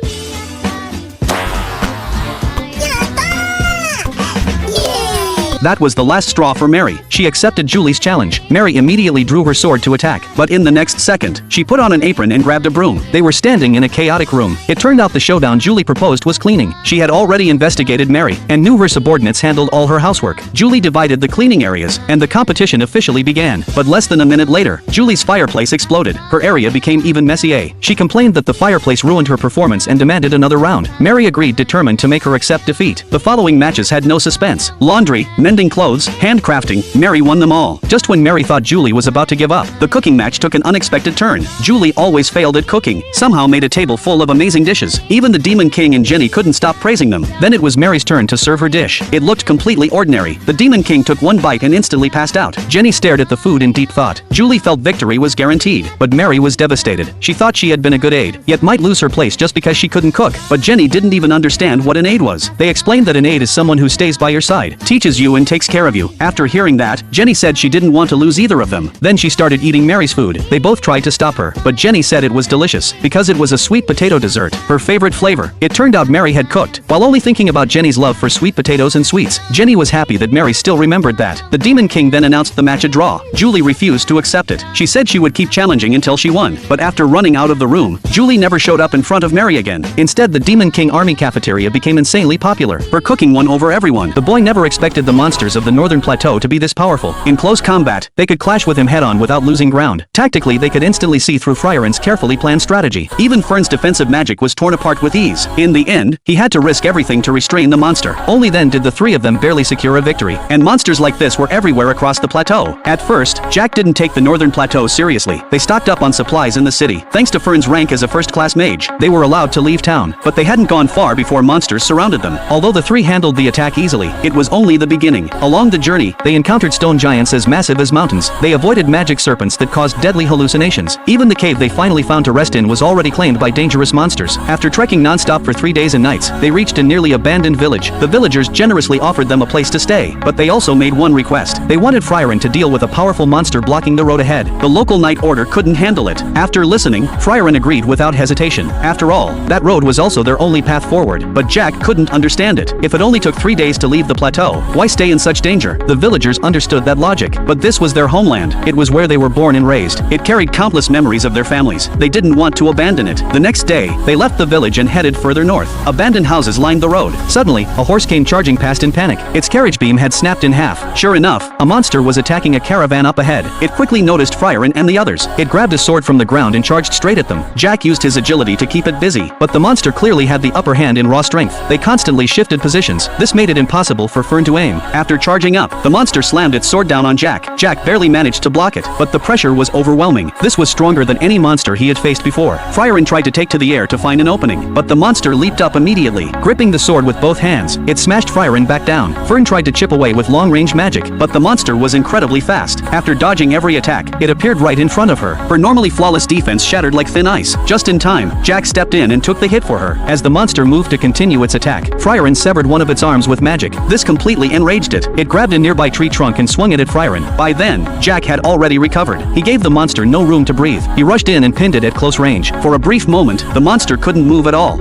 [SPEAKER 1] That was the last straw for Mary. She accepted Julie's challenge. Mary immediately drew her sword to attack, but in the next second, she put on an apron and grabbed a broom. They were standing in a chaotic room. It turned out the showdown Julie proposed was cleaning. She had already investigated Mary, and knew her subordinates handled all her housework. Julie divided the cleaning areas, and the competition officially began. But less than a minute later, Julie's fireplace exploded. Her area became even messier. She complained that the fireplace ruined her performance and demanded another round. Mary agreed, determined to make her accept defeat. The following matches had no suspense. Laundry, mending clothes, handcrafting, Mary won them all. Just when Mary thought Julie was about to give up, the cooking match took an unexpected turn. Julie always failed at cooking, somehow made a table full of amazing dishes. Even the Demon King and Jenny couldn't stop praising them. Then it was Mary's turn to serve her dish. It looked completely ordinary. The Demon King took one bite and instantly passed out. Jenny stared at the food in deep thought. Julie felt victory was guaranteed, but Mary was devastated. She thought she had been a good aide, yet might lose her place just because she couldn't cook. But Jenny didn't even understand what an aide was. They explained that an aide is someone who stays by your side, teaches you and Frieren takes care of you. After hearing that, Jenny said she didn't want to lose either of them. Then she started eating Mary's food. They both tried to stop her, but Jenny said it was delicious, because it was a sweet potato dessert, her favorite flavor. It turned out Mary had cooked. While only thinking about Jenny's love for sweet potatoes and sweets, Jenny was happy that Mary still remembered that. The Demon King then announced the match a draw. Julie refused to accept it. She said she would keep challenging until she won, but after running out of the room, Julie never showed up in front of Mary again. Instead, the Demon King army cafeteria became insanely popular. Her cooking won over everyone. The boy never expected the monsters of the northern plateau to be this powerful. In close combat, they could clash with him head-on without losing ground. Tactically, they could instantly see through Frieren's carefully planned strategy. Even Fern's defensive magic was torn apart with ease. In the end, he had to risk everything to restrain the monster. Only then did the three of them barely secure a victory. And monsters like this were everywhere across the plateau. At first, Jack didn't take the northern plateau seriously. They stocked up on supplies in the city. Thanks to Fern's rank as a first-class mage, they were allowed to leave town. But they hadn't gone far before monsters surrounded them. Although the three handled the attack easily, it was only the beginning. Along the journey, they encountered stone giants as massive as mountains. They avoided magic serpents that caused deadly hallucinations. Even the cave they finally found to rest in was already claimed by dangerous monsters. After trekking non-stop for 3 days and nights, they reached a nearly abandoned village. The villagers generously offered them a place to stay, but they also made one request. They wanted Frieren to deal with a powerful monster blocking the road ahead. The local knight order couldn't handle it. After listening, Frieren agreed without hesitation. After all, that road was also their only path forward, but Jack couldn't understand it. If it only took 3 days to leave the plateau, why stay in such danger? The villagers understood that logic, but this was their homeland. It was where they were born and raised. It carried countless memories of their families. They didn't want to abandon it. The next day, they left the village and headed further north. Abandoned houses lined the road. Suddenly, a horse came charging past in panic. Its carriage beam had snapped in half. Sure enough, a monster was attacking a caravan up ahead. It quickly noticed Frieren and the others. It grabbed a sword from the ground and charged straight at them. Jack used his agility to keep it busy, but the monster clearly had the upper hand in raw strength. They constantly shifted positions. This made it impossible for Fern to aim. After charging up, the monster slammed its sword down on Jack. Jack barely managed to block it, but the pressure was overwhelming. This was stronger than any monster he had faced before. Frieren tried to take to the air to find an opening, but the monster leaped up immediately. Gripping the sword with both hands, it smashed Frieren back down. Fern tried to chip away with long-range magic, but the monster was incredibly fast. After dodging every attack, it appeared right in front of her. Her normally flawless defense shattered like thin ice. Just in time, Jack stepped in and took the hit for her. As the monster moved to continue its attack, Frieren severed one of its arms with magic. This completely enraged it. It grabbed a nearby tree trunk and swung it at Frieren. By then, Jack had already recovered. He gave the monster no room to breathe. He rushed in and pinned it at close range. For a brief moment, the monster couldn't move at all.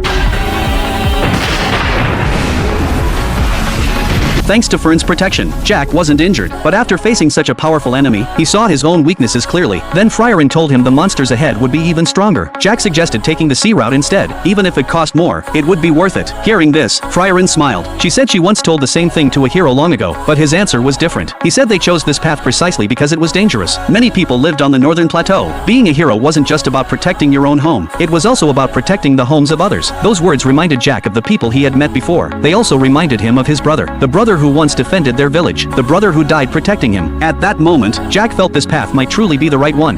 [SPEAKER 1] Thanks to Fern's protection, Jack wasn't injured, but after facing such a powerful enemy, he saw his own weaknesses clearly. Then Frieren told him the monsters ahead would be even stronger. Jack suggested taking the sea route instead. Even if it cost more, it would be worth it. Hearing this, Frieren smiled. She said she once told the same thing to a hero long ago, but his answer was different. He said they chose this path precisely because it was dangerous. Many people lived on the northern plateau. Being a hero wasn't just about protecting your own home. It was also about protecting the homes of others. Those words reminded Jack of the people he had met before. They also reminded him of his brother. The brother who once defended their village. The brother who died protecting him. At that moment, Jack felt this path might truly be the right one.